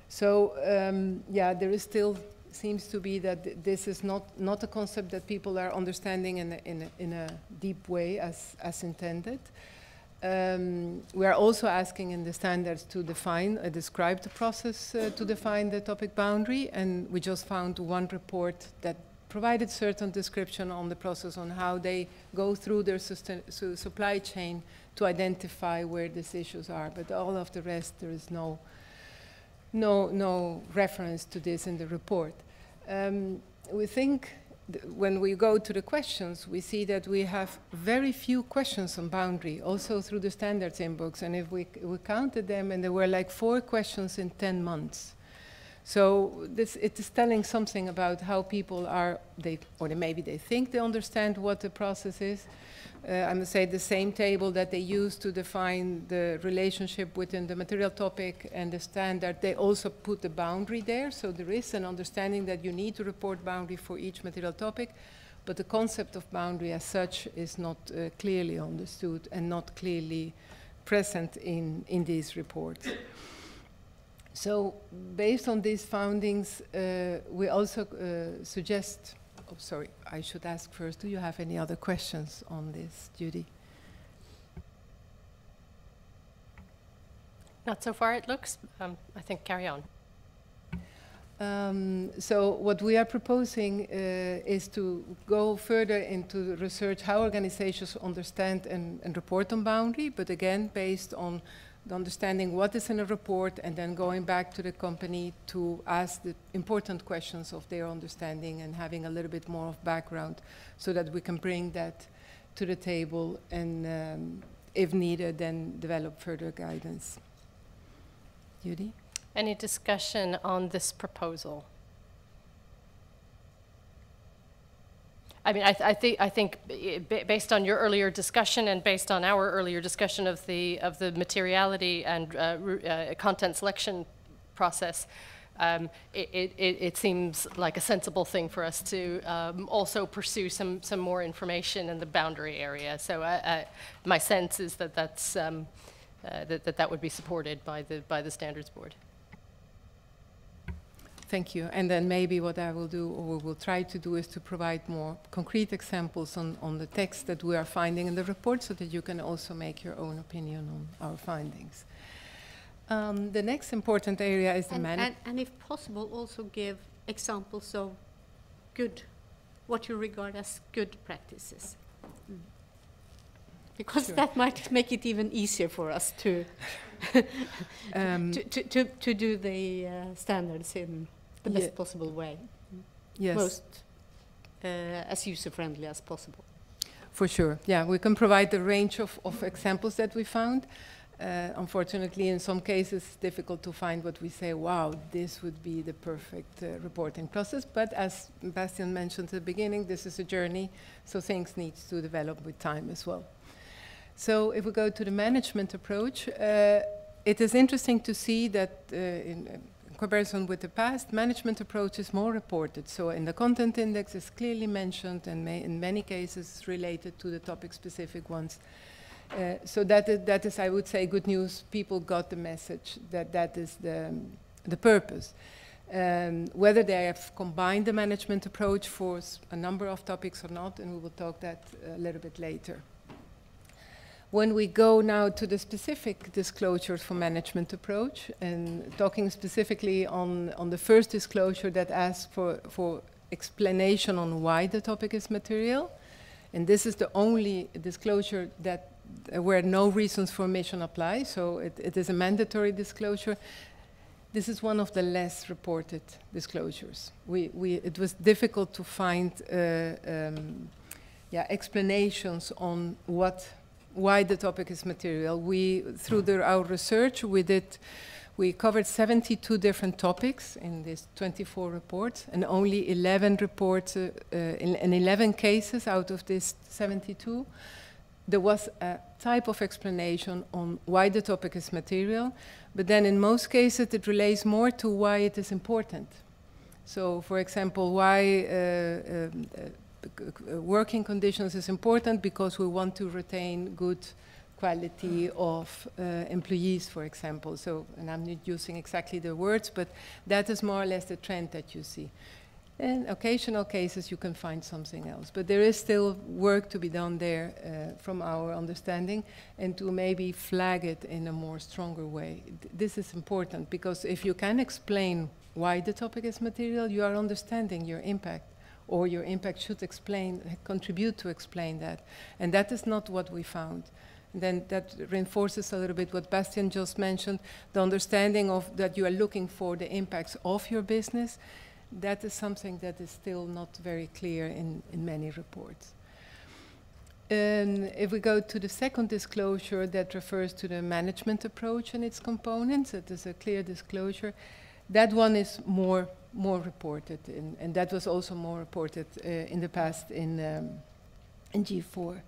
Speaker 12: So, yeah, there is still seems to be that this is not a concept that people are understanding in a deep way as intended. We are also asking in the standards to describe the process to define the topic boundary, and we just found one report that provided certain description on the process on how they go through their supply chain to identify where these issues are, but all of the rest there is no reference to this in the report. We think when we go to the questions, we see that we have very few questions on boundary, also through the standards inbox. And if we counted them, and there were like 4 questions in 10 months. So it is telling something about how people are, maybe they think they understand what the process is. I must say the same table that they use to define the relationship within the material topic and the standard, they also put the boundary there. So there is an understanding that you need to report boundary for each material topic, but the concept of boundary as such is not clearly understood and not clearly present in these reports. So based on these findings, we also suggest, oh, sorry, I should ask first, do you have any other questions on this, Judy?
Speaker 1: Not so far, it looks. I think carry on.
Speaker 12: So what we are proposing is to go further into research how organizations understand and report on boundary, but again, based on the understanding what is in a report, and then going back to the company to ask the important questions of their understanding and having a little bit more of background so that we can bring that to the table and, if needed, then develop further guidance. Judy?
Speaker 1: Any discussion on this proposal? I mean, I think based on your earlier discussion and based on our earlier discussion of the materiality and content selection process, it seems like a sensible thing for us to also pursue some more information in the boundary area. So my sense is that that would be supported by the Standards Board.
Speaker 12: Thank you. And then maybe what I will do, or we will try to do, is to provide more concrete examples on the text that we are finding in the report, so that you can also make your own opinion on our findings. The next important area is the management.
Speaker 4: And if possible, also give examples of good, what you regard as good practices. Because
Speaker 12: Sure.
Speaker 4: that might make it even easier for us to to do the standards in the best possible way.
Speaker 12: Yes.
Speaker 4: Most as user-friendly as possible.
Speaker 12: For sure, yeah, we can provide the range of examples that we found. Unfortunately, in some cases, it's difficult to find what we say, wow, this would be the perfect reporting process. But as Bastian mentioned at the beginning, this is a journey, so things need to develop with time as well. So if we go to the management approach, it is interesting to see that in comparison with the past, management approach is more reported. So in the content index is clearly mentioned, and in many cases related to the topic-specific ones. So that is, I would say, good news. People got the message that is the purpose. Whether they have combined the management approach for a number of topics or not, and we will talk that a little bit later. When we go now to the specific disclosures for management approach, and talking specifically on the first disclosure that asks for explanation on why the topic is material, and this is the only disclosure that where no reasons for omission apply, so it is a mandatory disclosure. This is one of the less reported disclosures. It was difficult to find explanations on why the topic is material. Through our research, we covered 72 different topics in these 24 reports, and only 11 reports, in 11 cases out of these 72, there was a type of explanation on why the topic is material, but then in most cases it relates more to why it is important. So, for example, why working conditions is important because we want to retain good quality of employees, for example. So, and I'm not using exactly the words, but that is more or less the trend that you see. In occasional cases, you can find something else. But there is still work to be done there from our understanding, and to maybe flag it in a more stronger way. This is important, because if you can explain why the topic is material, you are understanding your impact, or your impact should contribute to explain that. And that is not what we found. Then that reinforces a little bit what Bastian just mentioned, the understanding of that you are looking for the impacts of your business. That is something that is still not very clear in many reports. If we go to the second disclosure that refers to the management approach and its components, it is a clear disclosure. That one is more reported, and that was also more reported in the past in G4.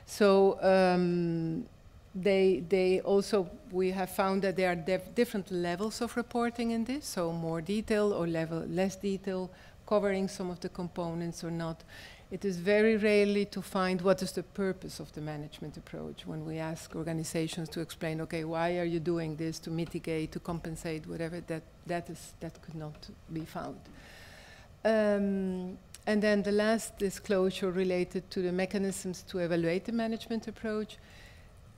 Speaker 12: So they also, we have found that there are different levels of reporting in this, so more detail or less detail, covering some of the components or not. It is very rarely to find what is the purpose of the management approach when we ask organizations to explain, okay, why are you doing this, to mitigate, to compensate, whatever, that could not be found. And then the last disclosure related to the mechanisms to evaluate the management approach.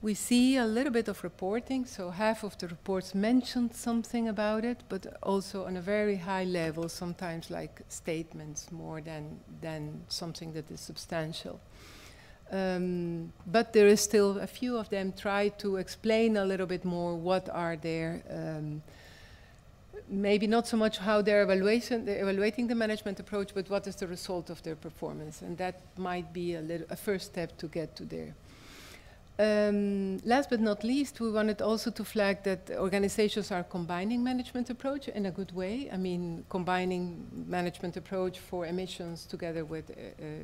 Speaker 12: We see a little bit of reporting, so half of the reports mentioned something about it, but also on a very high level, sometimes like statements more than something that is substantial. But there is still a few of them try to explain a little bit more what are their, maybe not so much how they're evaluating the management approach, but what is the result of their performance, and that might be a first step to get to there. Last but not least, we wanted also to flag that organizations are combining management approach in a good way. I mean, combining management approach for emissions together with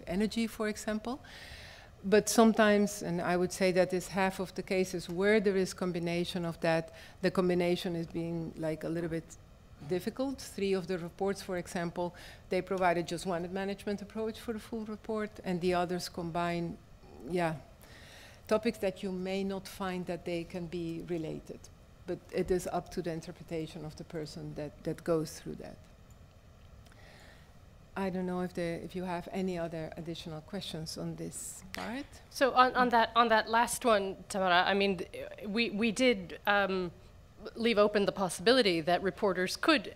Speaker 12: energy, for example. But sometimes, and I would say that is half of the cases where there is combination of that, the combination is being like a little bit difficult. 3 of the reports, for example, they provided just one management approach for the full report, and the others combine, topics that you may not find that they can be related. But it is up to the interpretation of the person that goes through that. I don't know if you have any other additional questions on this part.
Speaker 1: So on that last one, Tamara, I mean, we did leave open the possibility that reporters could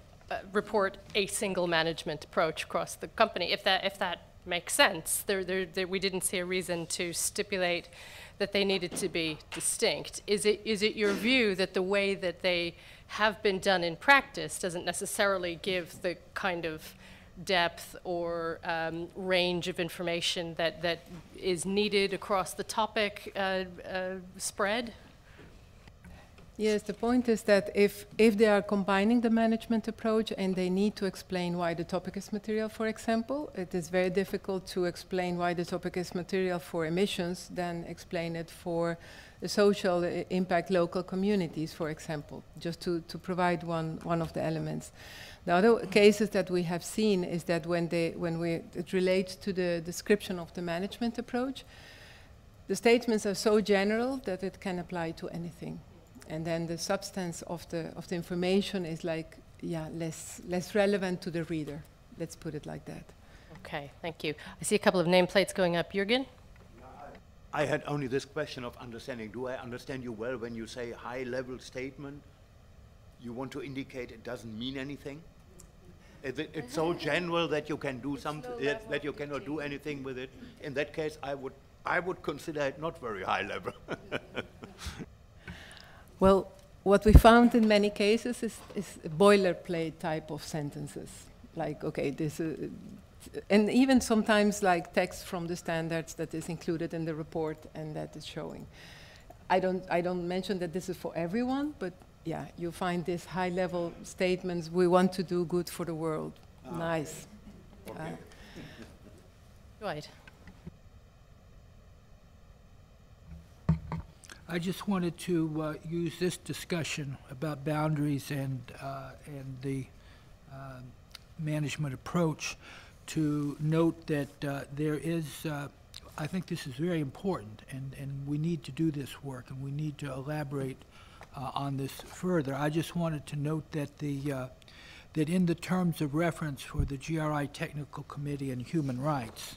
Speaker 1: report a single management approach across the company, if that makes sense. We didn't see a reason to stipulate that they needed to be distinct. Is it your view that the way that they have been done in practice doesn't necessarily give the kind of depth or range of information that is needed across the topic spread?
Speaker 12: Yes, the point is that if they are combining the management approach and they need to explain why the topic is material, for example, it is very difficult to explain why the topic is material for emissions than explain it for the social impact local communities, for example, just to provide one of the elements. The other cases that we have seen is that it relates to the description of the management approach, the statements are so general that it can apply to anything. And then the substance of the information is like, less relevant to the reader. Let's put it like that.
Speaker 1: Okay, thank you. I see a couple of nameplates going up. Jürgen?
Speaker 6: I had only this question of understanding. Do I understand you well when you say high-level statement? You want to indicate it doesn't mean anything? It's so general that you can do something, that you cannot do anything with it. In that case, I would consider it not very high level.
Speaker 12: Well, what we found in many cases is boilerplate type of sentences. Like, okay, this is, and even sometimes like text from the standards that is included in the report and that is showing. I don't mention that this is for everyone, but yeah, you find these high-level statements, we want to do good for the world. Nice.
Speaker 6: Okay.
Speaker 1: Right.
Speaker 14: I just wanted to use this discussion about boundaries and the management approach to note that there is, I think this is very important, and we need to do this work, and we need to elaborate on this further. I just wanted to note that that in the terms of reference for the GRI Technical Committee and Human Rights,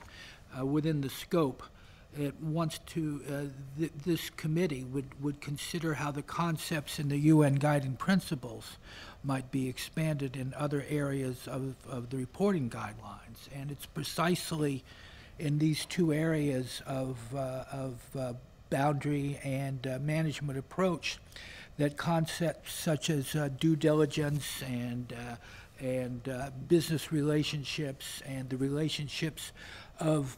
Speaker 14: within the scope, it wants to, this committee would consider how the concepts in the UN guiding principles might be expanded in other areas of the reporting guidelines. And it's precisely in these 2 areas of boundary and management approach that concepts such as due diligence and business relationships and the relationships of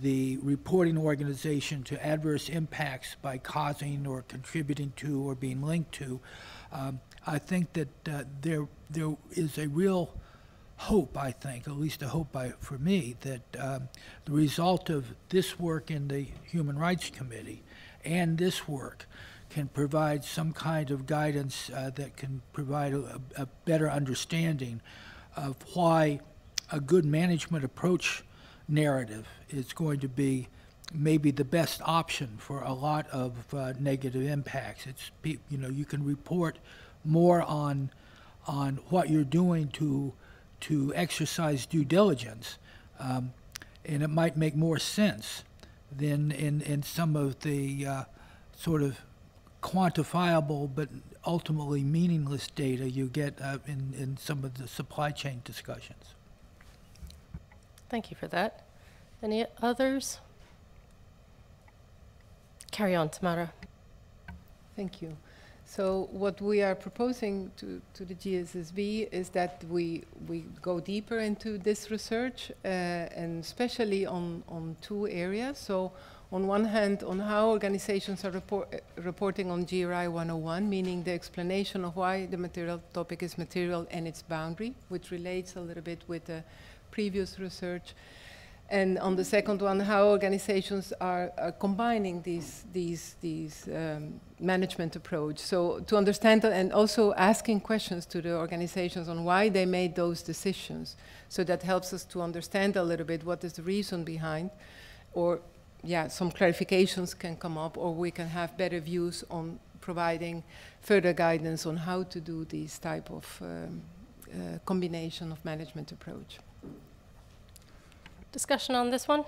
Speaker 14: the reporting organization to adverse impacts by causing or contributing to or being linked to, I think that there is a real hope, I think, at least a hope for me, that the result of this work in the Human Rights Committee and this work can provide some kind of guidance that can provide a better understanding of why a good management approach narrative is going to be maybe the best option for a lot of negative impacts. It's, you know, you can report more on what you're doing to exercise due diligence, and it might make more sense than in some of the sort of quantifiable but ultimately meaningless data you get in some of the supply chain discussions.
Speaker 1: Thank you for that. Any others? Carry on, Tamara.
Speaker 12: Thank you. So what we are proposing to the GSSB is that we go deeper into this research, and especially on 2 areas. So On one hand, on how organizations are reporting on GRI 101, meaning the explanation of why the material topic is material and its boundary, which relates a little bit with the previous research. And on the second one, how organizations are combining these management approach. So to understand and also asking questions to the organizations on why they made those decisions. So that helps us to understand a little bit what is the reason behind, or yeah, some clarifications can come up, or we can have better views on providing further guidance on how to do this type of combination of management approach.
Speaker 1: Discussion on this one?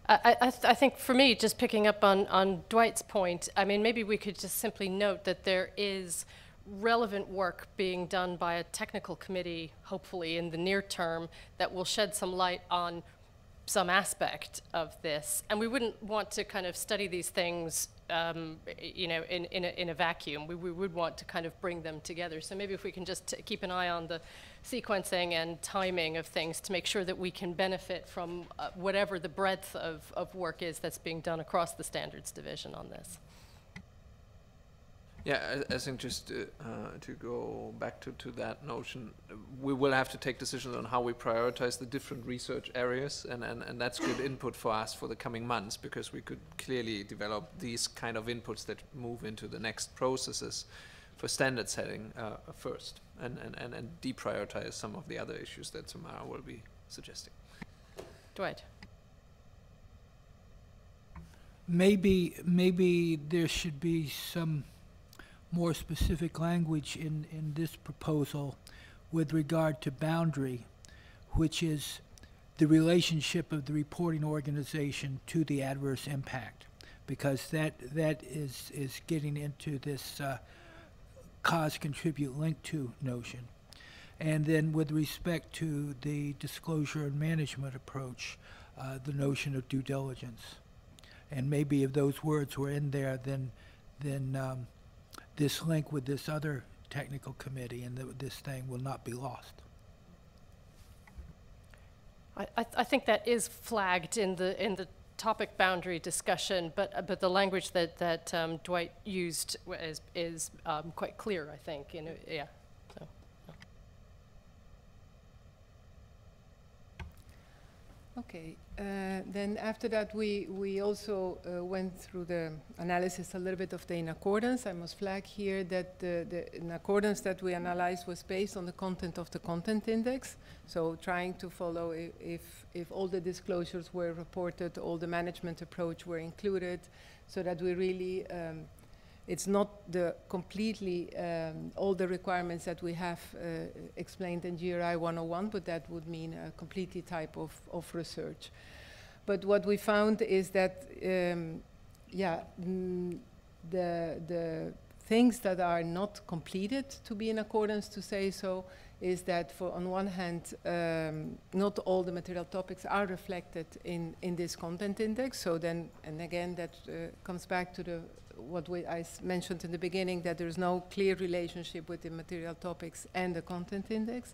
Speaker 1: I think for me, just picking up on Dwight's point, I mean, maybe we could just simply note that there is relevant work being done by a technical committee, hopefully in the near term, that will shed some light on some aspect of this. And we wouldn't want to kind of study these things you know, in a vacuum. We would want to kind of bring them together. So maybe if we can just keep an eye on the sequencing and timing of things to make sure that we can benefit from whatever the breadth of work is that's being done across the standards division on this.
Speaker 2: Yeah, I think just to go back to that notion, we will have to take decisions on how we prioritize the different research areas, and that's good input for us for the coming months, because we could clearly develop these kind of inputs that move into the next processes for standard setting first, and deprioritize some of the other issues that Samara will be suggesting.
Speaker 1: Dwight.
Speaker 14: Maybe there should be some more specific language in this proposal with regard to boundary, which is the relationship of the reporting organization to the adverse impact, because that is getting into this cause, contribute, link to notion. And then with respect to the disclosure and management approach, the notion of due diligence. And maybe if those words were in there, then this link with this other technical committee and this thing will not be lost.
Speaker 1: I think that is flagged in the topic boundary discussion, but the language that Dwight used is quite clear, I think. Yeah. So.
Speaker 12: Okay, then after that we also went through the analysis a little bit of the in accordance. I must flag here that the in accordance that we analyzed was based on the content of the content index. So trying to follow if all the disclosures were reported, all the management approach were included, so that we really it's not the completely all the requirements that we have explained in GRI 101, but that would mean a completely type of research. But what we found is that, yeah, the things that are not completed to be in accordance, to say so, is that for on one hand, not all the material topics are reflected in this content index. So then, and again, that comes back to the what I mentioned in the beginning, that there's no clear relationship with the material topics and the content index.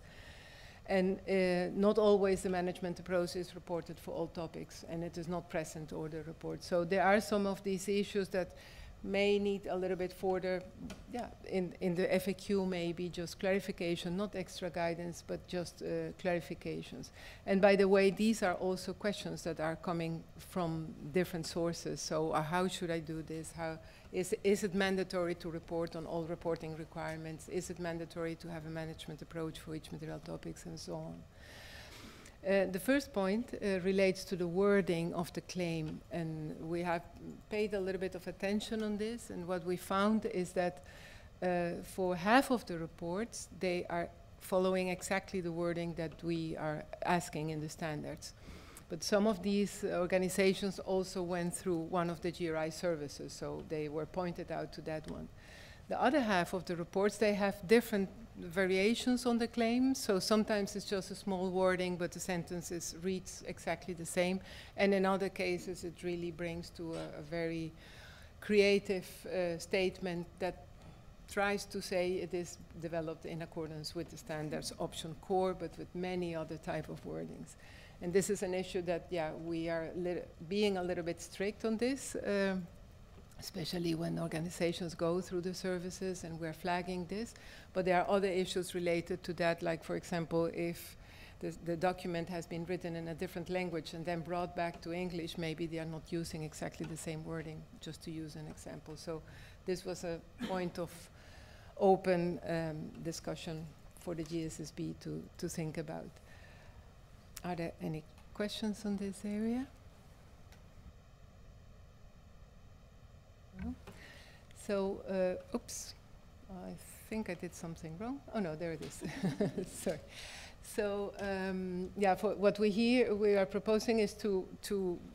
Speaker 12: And not always the management approach is reported for all topics, and it is not present or the report. So there are some of these issues that may need a little bit further, yeah, in the FAQ maybe just clarification, not extra guidance, but just clarifications. And by the way, these are also questions that are coming from different sources. So how should I do this? How is it mandatory to report on all reporting requirements? Is it mandatory to have a management approach for each material topics, and so on? The first point relates to the wording of the claim, and we have paid a little bit of attention on this, and what we found is that for half of the reports, they are following exactly the wording that we are asking in the standards. But some of these organizations also went through one of the GRI services, so they were pointed out to that one. The other half of the reports, they have different variations on the claim. So sometimes it's just a small wording, but the sentences reads exactly the same. And in other cases, it really brings to a very creative statement that tries to say it is developed in accordance with the standards option core, but with many other type of wordings. And this is an issue that, yeah, we are being a little bit strict on this, especially when organizations go through the services, and we're flagging this. But there are other issues related to that, like, for example, if the document has been written in a different language and then brought back to English, maybe they are not using exactly the same wording, just to use an example. So this was a point of open discussion for the GSSB to think about. Are there any questions on this area? No? So, oops, I think I did something wrong. Oh no, there it is. Sorry. So, yeah, for what we are proposing is to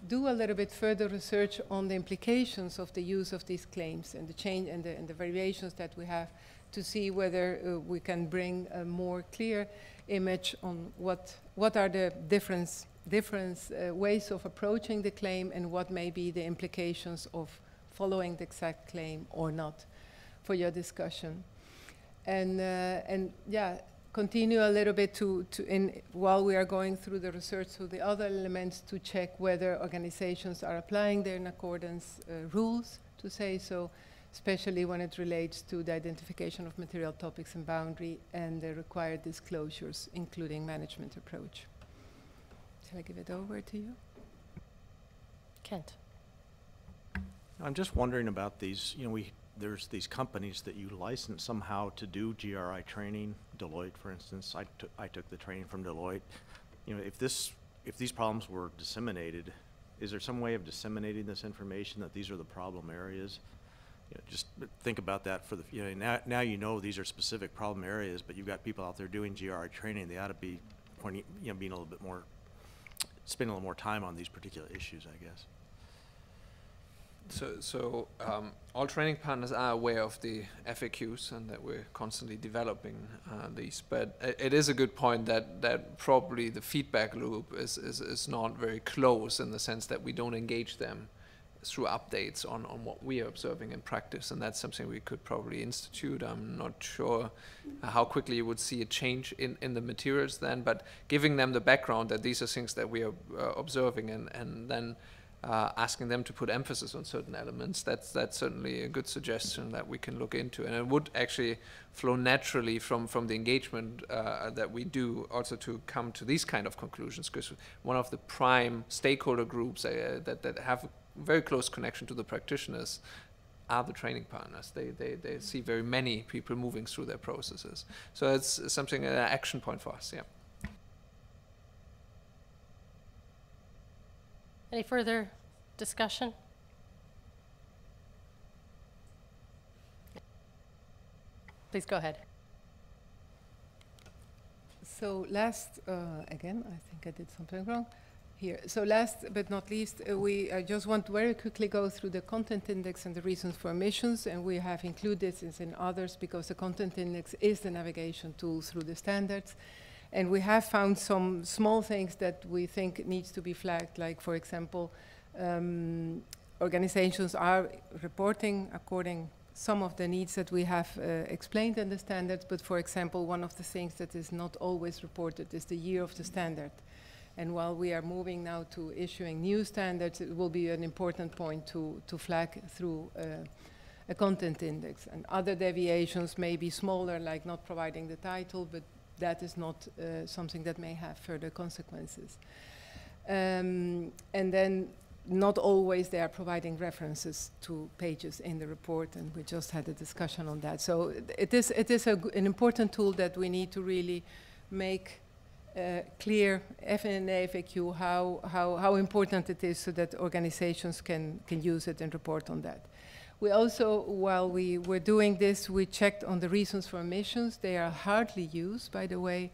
Speaker 12: do a little bit further research on the implications of the use of these claims and the change and the variations that we have, to see whether we can bring a more clear image on what are the different ways of approaching the claim, and what may be the implications of following the exact claim or not, for your discussion. And yeah, continue a little bit while we are going through the research, through the other elements, to check whether organizations are applying their in accordance rules, to say so, especially when it relates to the identification of material topics and boundary and the required disclosures, including management approach. Shall I give it over to you?
Speaker 1: Kent.
Speaker 13: I'm just wondering about these, you know, there's these companies that you license somehow to do GRI training. Deloitte, for instance, I took the training from Deloitte. You know, if these problems were disseminated, is there some way of disseminating this information that these are the problem areas? You know, just think about that for the, you know, now you know these are specific problem areas, but you've got people out there doing GRI training. They ought to be pointing, you know, being a little bit more, spending a little more time on these particular issues, I guess.
Speaker 2: So all training partners are aware of the FAQs and that we're constantly developing these. But it is a good point that probably the feedback loop is not very close, in the sense that we don't engage them through updates on what we are observing in practice. And that's something we could probably institute. I'm not sure how quickly you would see a change in the materials then, but giving them the background that these are things that we are observing, and then asking them to put emphasis on certain elements, that's certainly a good suggestion that we can look into. And it would actually flow naturally from the engagement that we do, also to come to these kind of conclusions, because one of the prime stakeholder groups that have a very close connection to the practitioners are the training partners. They see very many people moving through their processes. So it's something, an action point for us, yeah.
Speaker 1: Any further discussion? Please go ahead.
Speaker 12: So last, again, I think I did something wrong here. So last but not least, I just want to very quickly go through the content index and the reasons for omissions, and we have included this in others because the content index is the navigation tool through the standards. And we have found some small things that we think needs to be flagged, like, for example, organizations are reporting according some of the needs that we have explained in the standards, but for example, one of the things that is not always reported is the year of the standard. And while we are moving now to issuing new standards, it will be an important point to flag through a content index. And other deviations may be smaller, like not providing the title, but that is not something that may have further consequences. And then not always they are providing references to pages in the report, and we just had a discussion on that. So it is an important tool that we need to really make clear in the FAQ how important it is, so that organizations can use it and report on that. We also, while we were doing this, we checked on the reasons for omissions. They are hardly used, by the way.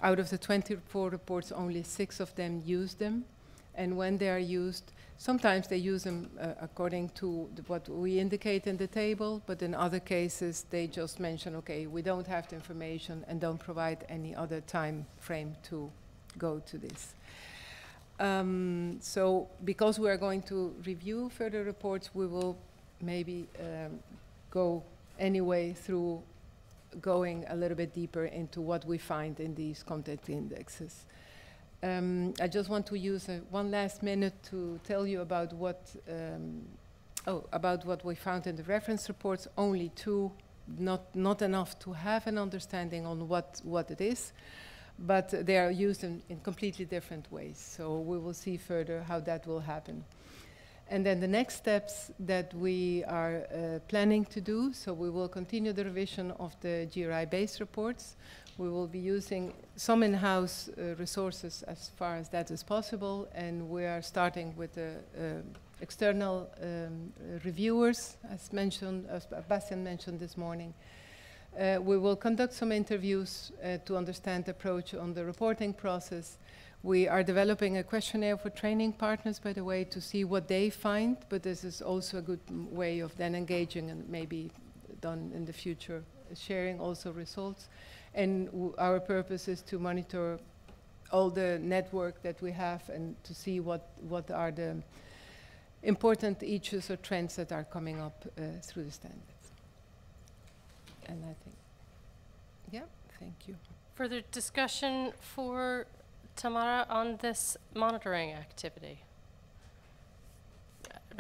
Speaker 12: Out of the 24 reports, only 6 of them use them. And when they are used, sometimes they use them according to what we indicate in the table, but in other cases, they just mention, okay, we don't have the information, and don't provide any other time frame to go to this. So because we are going to review further reports, we will maybe go anyway through going a little bit deeper into what we find in these content indexes. I just want to use one last minute to tell you about what we found in the reference reports. Only two, not enough to have an understanding on what it is, but they are used in completely different ways. So we will see further how that will happen. And then the next steps that we are planning to do, so we will continue the revision of the GRI base reports. We will be using some in-house resources as far as that is possible, and we are starting with the external reviewers, as Bastian mentioned this morning. We will conduct some interviews to understand the approach on the reporting process. We are developing a questionnaire for training partners, by the way, to see what they find, but this is also a good way of then engaging and maybe done in the future, sharing also results. And our purpose is to monitor all the network that we have and to see what are the important issues or trends that are coming up through the standards. And I think, yeah, thank you.
Speaker 1: Further discussion for Tamara on this monitoring activity?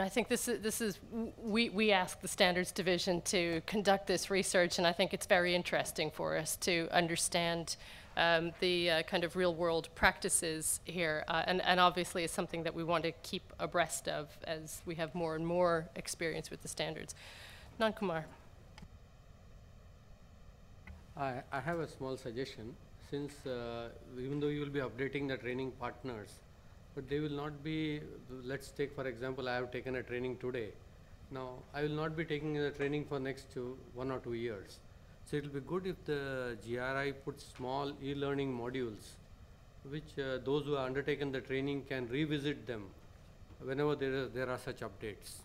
Speaker 1: I think we asked the Standards Division to conduct this research, and I think it's very interesting for us to understand the kind of real-world practices here, and obviously it's something that we want to keep abreast of as we have more and more experience with the standards. Nankumar.
Speaker 15: I have a small suggestion. Since even though you will be updating the training partners, but they will not be, let's take for example, I have taken a training today. Now, I will not be taking the training for next 1 or 2 years. So it will be good if the GRI puts small e-learning modules, which those who have undertaken the training can revisit them whenever there are such updates.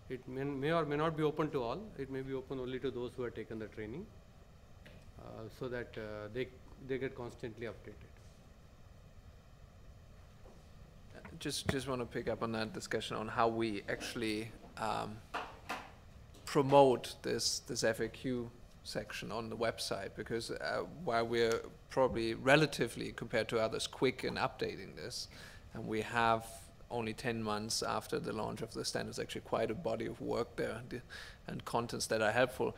Speaker 15: It may or may not be open to all. It may be open only to those who have taken the training. So that they get constantly updated.
Speaker 2: Just want to pick up on that discussion on how we actually promote this FAQ section on the website, because while we're probably relatively, compared to others, quick in updating this, and we have only 10 months after the launch of the standards actually quite a body of work there and contents that are helpful.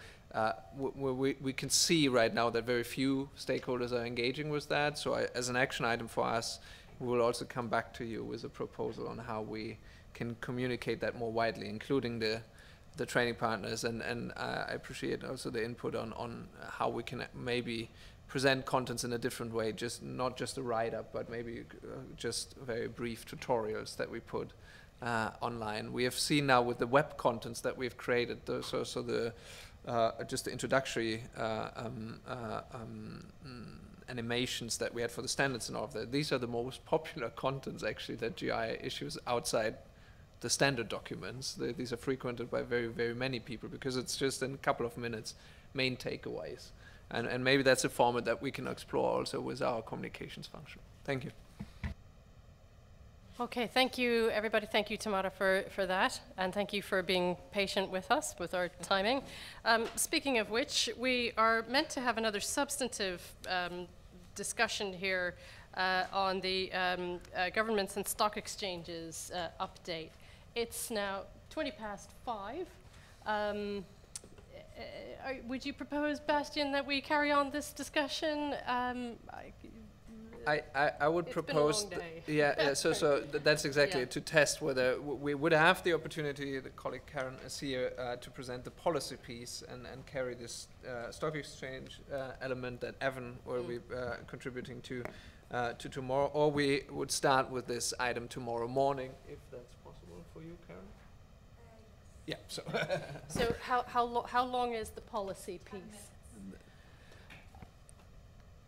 Speaker 2: We can see right now that very few stakeholders are engaging with that. So as an action item for us, we will also come back to you with a proposal on how we can communicate that more widely, including the training partners. And I appreciate also the input on how we can maybe present contents in a different way, not just a write-up, but maybe just very brief tutorials that we put online. We have seen now with the web contents that we've created, so the just the introductory animations that we had for the standards and all of that. These are the most popular contents actually that GI issues outside the standard documents. These are frequented by very, very many people because it's just in a couple of minutes main takeaways. And maybe that's a format that we can explore also with our communications function. Thank you.
Speaker 1: Okay, thank you, everybody. Thank you, Tamara, for that. And thank you for being patient with us, with our timing. Speaking of which, we are meant to have another substantive discussion here on the governments and stock exchanges update. It's now 5:20. Would you propose, Bastian, that we carry on this discussion?
Speaker 2: I would propose, so that's exactly to test whether we would have the opportunity, the colleague Karen is here, to present the policy piece and carry this stock exchange element that Evan will be contributing to tomorrow, or we would start with this item tomorrow morning, if that's possible for you, Karen. Yeah, so.
Speaker 1: So how long is the policy piece?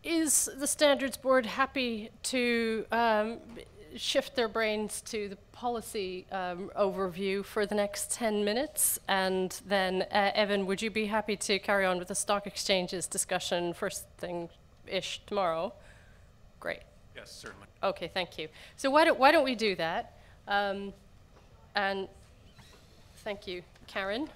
Speaker 1: Is the Standards Board happy to shift their brains to the policy overview for the next 10 minutes? And then, Evan, would you be happy to carry on with the stock exchanges discussion first thing-ish tomorrow? Great.
Speaker 5: Yes, certainly.
Speaker 1: Okay, thank you. So why don't we do that? And thank you, Karen.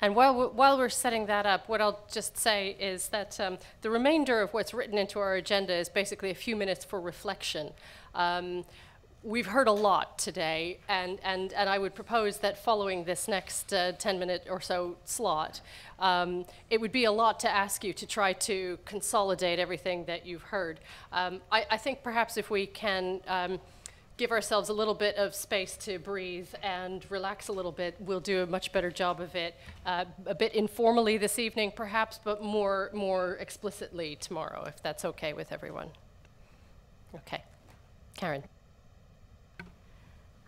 Speaker 1: And while we're setting that up, what I'll just say is that the remainder of what's written into our agenda is basically a few minutes for reflection. We've heard a lot today, and I would propose that following this next 10-minute or so slot, it would be a lot to ask you to try to consolidate everything that you've heard. I think perhaps if we can give ourselves a little bit of space to breathe and relax a little bit, we'll do a much better job of it, a bit informally this evening perhaps, but more explicitly tomorrow, if that's okay with everyone. Okay. Karen.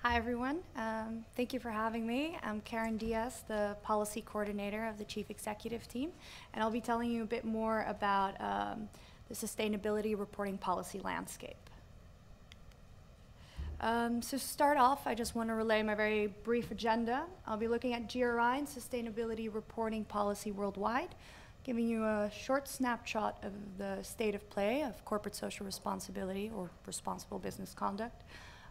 Speaker 16: Hi, everyone. Thank you for having me. I'm Karen Diaz, the policy coordinator of the Chief Executive Team, and I'll be telling you a bit more about the sustainability reporting policy landscape. So to start off, I just want to relay my very brief agenda. I'll be looking at GRI and sustainability reporting policy worldwide, giving you a short snapshot of the state of play of corporate social responsibility or responsible business conduct,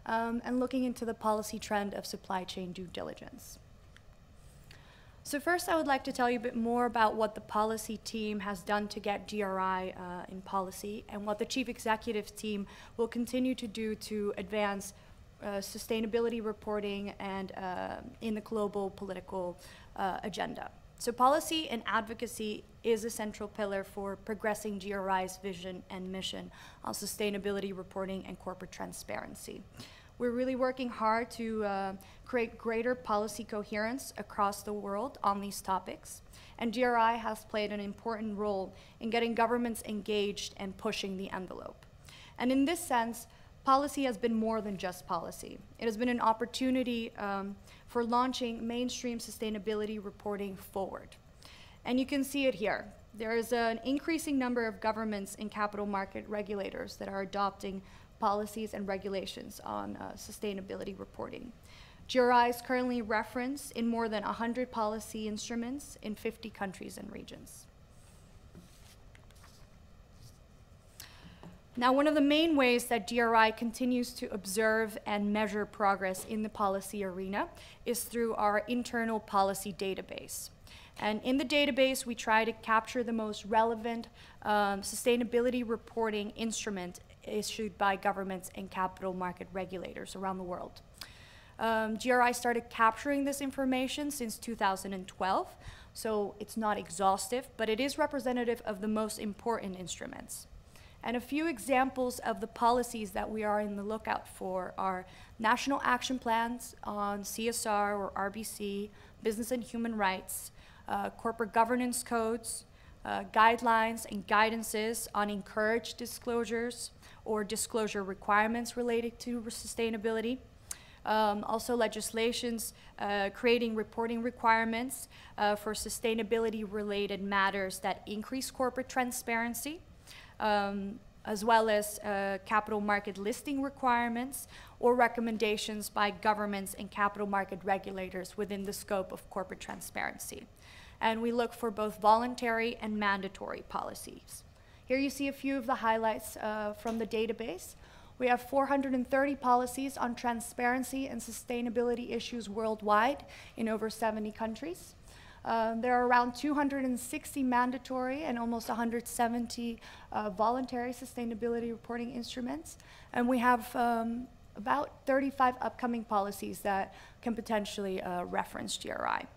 Speaker 16: and looking into the policy trend of supply chain due diligence. So first, I would like to tell you a bit more about what the policy team has done to get GRI in policy and what the Chief Executive Team will continue to do to advance sustainability reporting and in the global political agenda. So policy and advocacy is a central pillar for progressing GRI's vision and mission on sustainability reporting and corporate transparency. We're really working hard to create greater policy coherence across the world on these topics, and GRI has played an important role in getting governments engaged and pushing the envelope. And in this sense, policy has been more than just policy. It has been an opportunity for launching mainstream sustainability reporting forward. And you can see it here. There is an increasing number of governments and capital market regulators that are adopting policies and regulations on sustainability reporting. GRI is currently referenced in more than 100 policy instruments in 50 countries and regions. Now, one of the main ways that GRI continues to observe and measure progress in the policy arena is through our internal policy database. And in the database, we try to capture the most relevant sustainability reporting instrument issued by governments and capital market regulators around the world. GRI started capturing this information since 2012, so it's not exhaustive, but it is representative of the most important instruments. And a few examples of the policies that we are in the lookout for are national action plans on CSR or RBC, business and human rights, corporate governance codes, guidelines and guidances on encouraged disclosures or disclosure requirements related to sustainability. Also legislations creating reporting requirements for sustainability-related matters that increase corporate transparency, as well as capital market listing requirements or recommendations by governments and capital market regulators within the scope of corporate transparency. And we look for both voluntary and mandatory policies. Here you see a few of the highlights from the database. We have 430 policies on transparency and sustainability issues worldwide in over 70 countries. There are around 260 mandatory and almost 170 voluntary sustainability reporting instruments. And we have about 35 upcoming policies that can potentially reference GRI.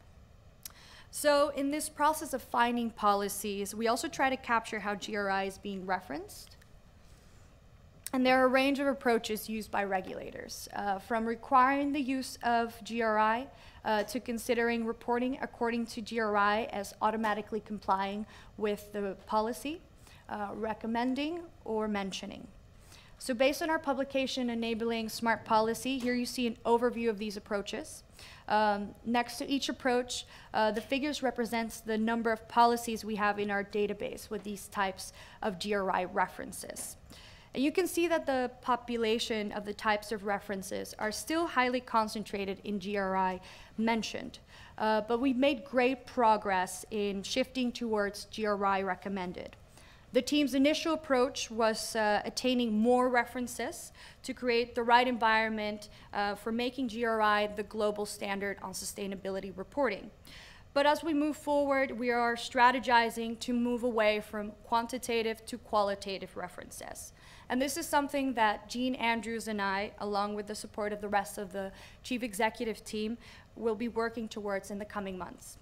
Speaker 16: So in this process of finding policies, we also try to capture how GRI is being referenced. And there are a range of approaches used by regulators, from requiring the use of GRI to considering reporting according to GRI as automatically complying with the policy, recommending, or mentioning. So based on our publication Enabling Smart Policy, here you see an overview of these approaches. Next to each approach, the figures represents the number of policies we have in our database with these types of GRI references. And you can see that the population of the types of references are still highly concentrated in GRI mentioned, but we've made great progress in shifting towards GRI recommended. The team's initial approach was attaining more references to create the right environment for making GRI the global standard on sustainability reporting. But as we move forward, we are strategizing to move away from quantitative to qualitative references. And this is something that Jean Andrews and I, along with the support of the rest of the chief executive team, will be working towards in the coming months.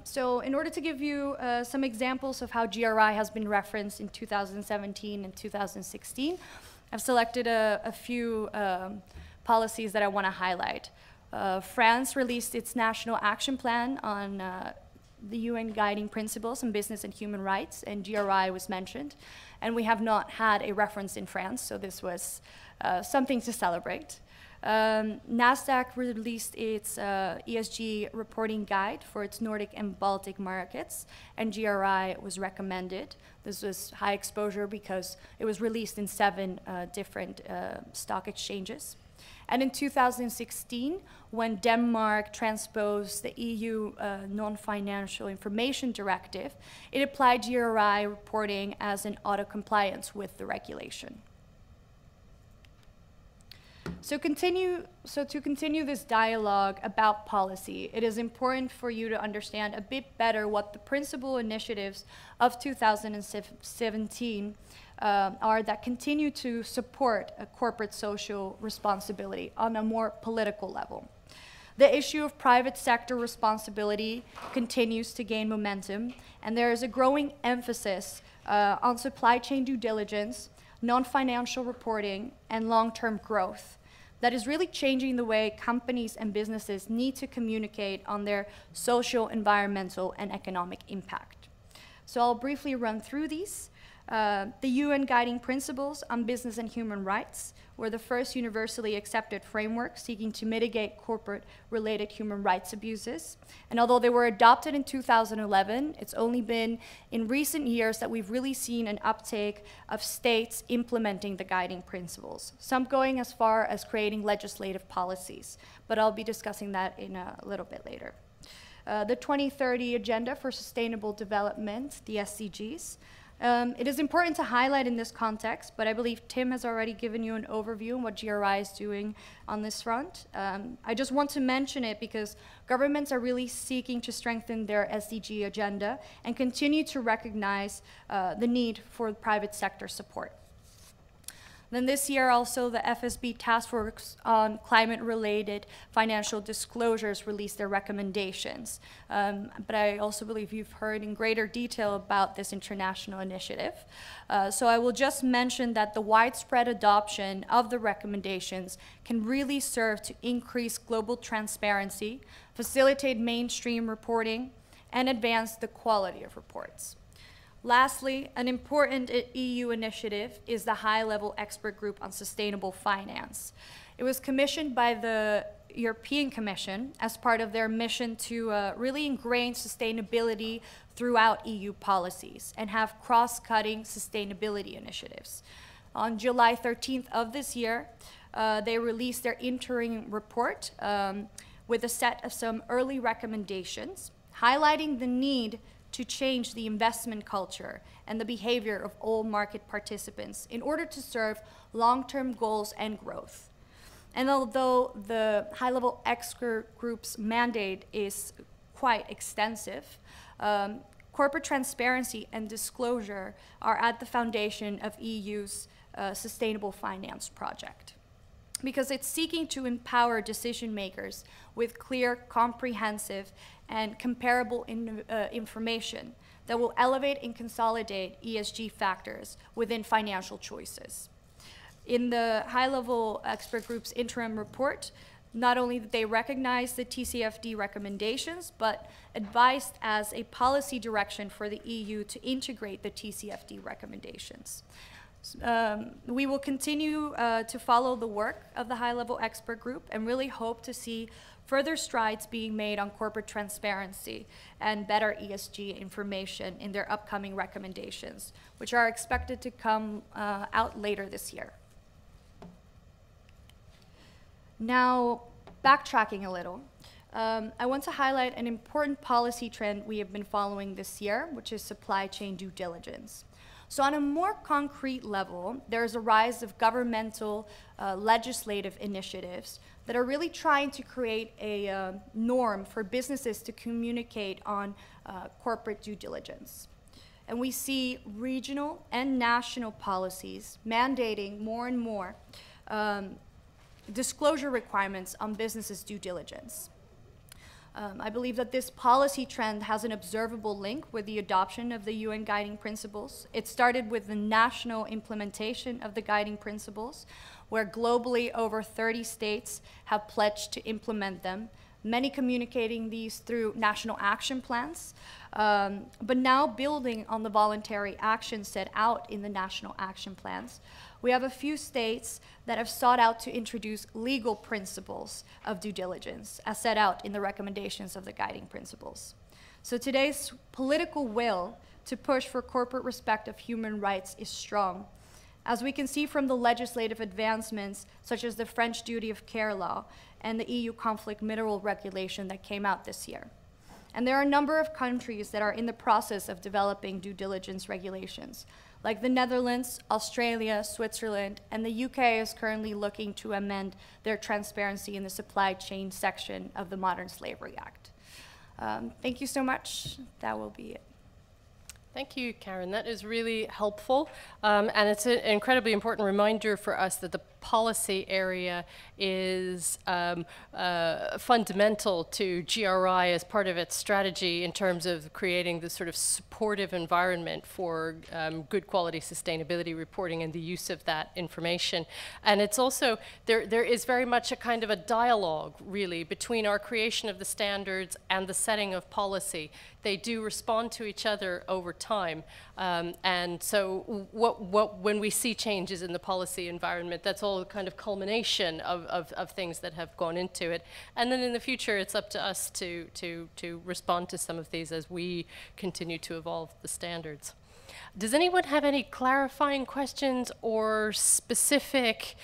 Speaker 16: So in order to give you some examples of how GRI has been referenced in 2017 and 2016, I've selected a few policies that I want to highlight. France released its National Action Plan on the UN Guiding Principles on Business and Human Rights, and GRI was mentioned. And we have not had a reference in France, so this was something to celebrate. NASDAQ released its ESG reporting guide for its Nordic and Baltic markets, and GRI was recommended. This was high exposure because it was released in 7 different stock exchanges. And in 2016, when Denmark transposed the EU Non-Financial Information Directive, it applied GRI reporting as an auto-compliance with the regulation. So to continue this dialogue about policy, it is important for you to understand a bit better what the principal initiatives of 2017 are that continue to support a corporate social responsibility on a more political level. The issue of private sector responsibility continues to gain momentum, and there is a growing emphasis on supply chain due diligence, non-financial reporting, and long-term growth. That is really changing the way companies and businesses need to communicate on their social, environmental, and economic impact. So I'll briefly run through these. The UN Guiding Principles on Business and Human Rights were the first universally accepted framework seeking to mitigate corporate-related human rights abuses. And although they were adopted in 2011, it's only been in recent years that we've really seen an uptake of states implementing the guiding principles, some going as far as creating legislative policies. But I'll be discussing that in a little bit later. The 2030 Agenda for Sustainable Development, the SDGs. It is important to highlight in this context, but I believe Tim has already given you an overview on what GRI is doing on this front. I just want to mention it because governments are really seeking to strengthen their SDG agenda and continue to recognize the need for private sector support. Then this year also the FSB Task Force on Climate-Related Financial Disclosures released their recommendations. But I also believe you've heard in greater detail about this international initiative. So I will just mention that the widespread adoption of the recommendations can really serve to increase global transparency, facilitate mainstream reporting, and advance the quality of reports. Lastly, an important EU initiative is the High-Level Expert Group on Sustainable Finance. It was commissioned by the European Commission as part of their mission to really ingrain sustainability throughout EU policies and have cross-cutting sustainability initiatives. On July 13th of this year, they released their interim report with a set of some early recommendations, highlighting the need to change the investment culture and the behavior of all market participants in order to serve long-term goals and growth. And although the high-level expert group's mandate is quite extensive, corporate transparency and disclosure are at the foundation of EU's sustainable finance project, because it's seeking to empower decision makers with clear, comprehensive, and comparable information that will elevate and consolidate ESG factors within financial choices. In the high-level expert group's interim report, not only did they recognize the TCFD recommendations, but advised as a policy direction for the EU to integrate the TCFD recommendations. We will continue to follow the work of the high-level expert group and really hope to see further strides being made on corporate transparency and better ESG information in their upcoming recommendations, which are expected to come out later this year. Now, backtracking a little, I want to highlight an important policy trend we have been following this year, which is supply chain due diligence. So on a more concrete level, there's a rise of governmental legislative initiatives that are really trying to create a norm for businesses to communicate on corporate due diligence. And we see regional and national policies mandating more and more disclosure requirements on businesses' due diligence. I believe that this policy trend has an observable link with the adoption of the UN Guiding Principles. It started with the national implementation of the Guiding Principles, where globally over 30 states have pledged to implement them, many communicating these through national action plans, but now building on the voluntary action set out in the national action plans. We have a few states that have sought out to introduce legal principles of due diligence, as set out in the recommendations of the Guiding Principles. So today's political will to push for corporate respect of human rights is strong, as we can see from the legislative advancements, such as the French duty of care law and the EU conflict mineral regulation that came out this year. And there are a number of countries that are in the process of developing due diligence regulations, like the Netherlands, Australia, Switzerland, and the UK is currently looking to amend their transparency in the supply chain section of the Modern Slavery Act. Thank you so much. That will be it.
Speaker 1: Thank you, Karen. That is really helpful. And it's an incredibly important reminder for us that the policy area is fundamental to GRI as part of its strategy in terms of creating the sort of supportive environment for good quality sustainability reporting and the use of that information. And it's also, there is very much a kind of a dialogue, really, between our creation of the standards and the setting of policy. They do respond to each other over time. And so when we see changes in the policy environment, that's all kind of culmination of things that have gone into it. And then in the future, it's up to us to respond to some of these as we continue to evolve the standards. Does anyone have any clarifying questions or specific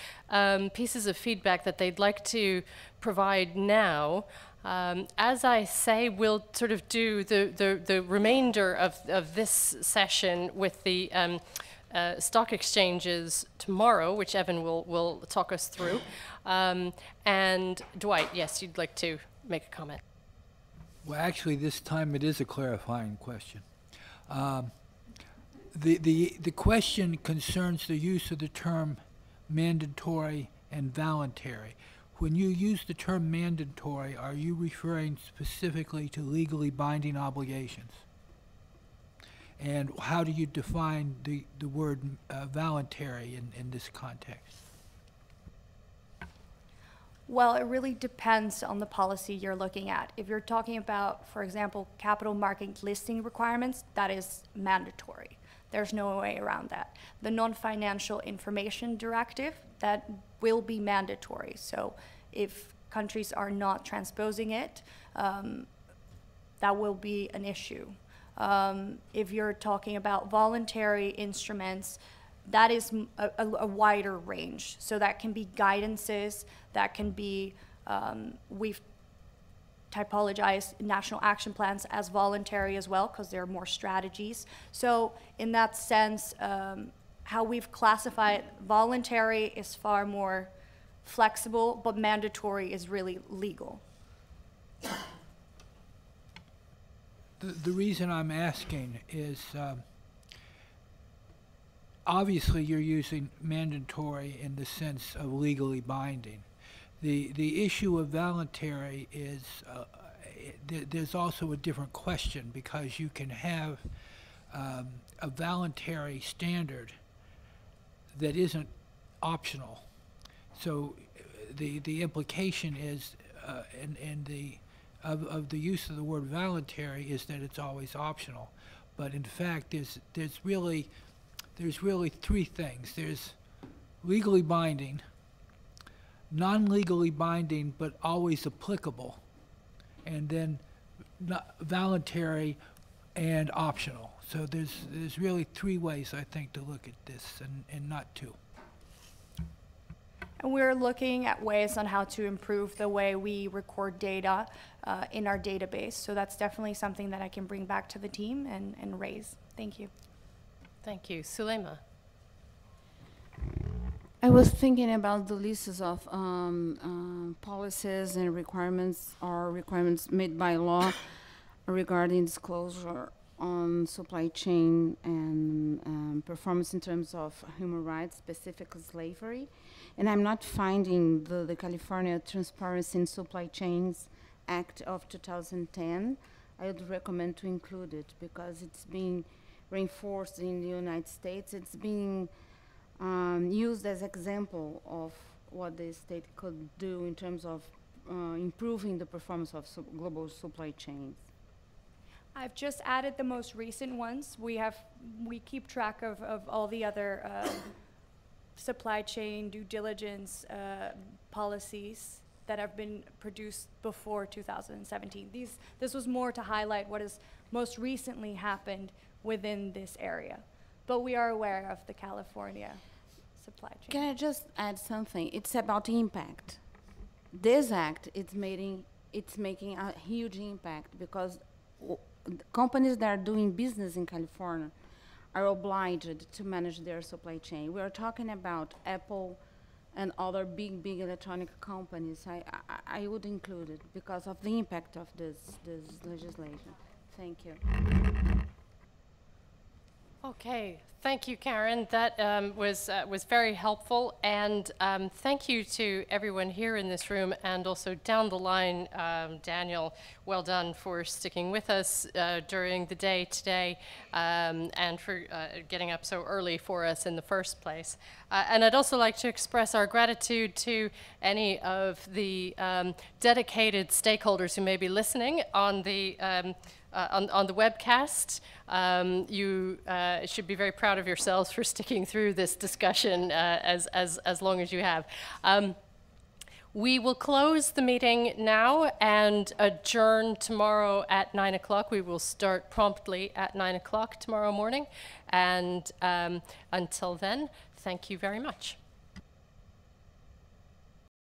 Speaker 1: pieces of feedback that they'd like to provide now? As I say, we'll sort of do the remainder of this session with the stock exchanges tomorrow, which Evan will talk us through. And Dwight, yes, you'd like to make a comment.
Speaker 14: Well, actually, this time it is a clarifying question. The question concerns the use of the term mandatory and voluntary. When you use the term mandatory, are you referring specifically to legally binding obligations? And how do you define the word voluntary in this context?
Speaker 16: Well, it really depends on the policy you're looking at. If you're talking about, for example, capital market listing requirements, that is mandatory. There's no way around that. The non-financial information directive, that will be mandatory. So if countries are not transposing it, that will be an issue. If you're talking about voluntary instruments, that is a wider range. So that can be guidances, that can be, we've typologized national action plans as voluntary as well, because there are more strategies. So in that sense, how we've classified voluntary is far more flexible, but mandatory is really legal.
Speaker 14: The reason I'm asking is obviously you're using mandatory in the sense of legally binding. The issue of voluntary is there's also a different question, because you can have a voluntary standard that isn't optional. So the implication is of the use of the word voluntary is that it's always optional. But in fact, there's really three things. There's legally binding, non-legally binding but always applicable, and then voluntary and optional. So there's really three ways, I think, to look at this, and not two.
Speaker 16: And we're looking at ways on how to improve the way we record data in our database. So that's definitely something that I can bring back to the team and raise. Thank you.
Speaker 1: Thank you. Sulema.
Speaker 3: I was thinking about the lists of policies and requirements or requirements made by law regarding disclosure on supply chain and performance in terms of human rights, specifically slavery. And I'm not finding the California Transparency in Supply Chains Act of 2010. I would recommend to include it because it's being reinforced in the United States. It's being used as example of what the state could do in terms of improving the performance of global supply chains.
Speaker 16: I've just added the most recent ones. We keep track of all the other supply chain due diligence policies that have been produced before 2017. This was more to highlight what has most recently happened within this area. But we are aware of the California supply chain.
Speaker 3: Can I just add something? It's about the impact. This act, it's making a huge impact because companies that are doing business in California are obliged to manage their supply chain. We are talking about Apple and other big electronic companies. I would include it because of the impact of this legislation. Thank you.
Speaker 1: Okay, thank you, Karen. That was very helpful, and thank you to everyone here in this room and also down the line. Daniel, well done for sticking with us during the day today and for getting up so early for us in the first place. And I'd also like to express our gratitude to any of the dedicated stakeholders who may be listening on the webcast. You should be very proud of yourselves for sticking through this discussion as long as you have. We will close the meeting now and adjourn tomorrow at 9 o'clock. We will start promptly at 9 o'clock tomorrow morning. And until then, thank you very much.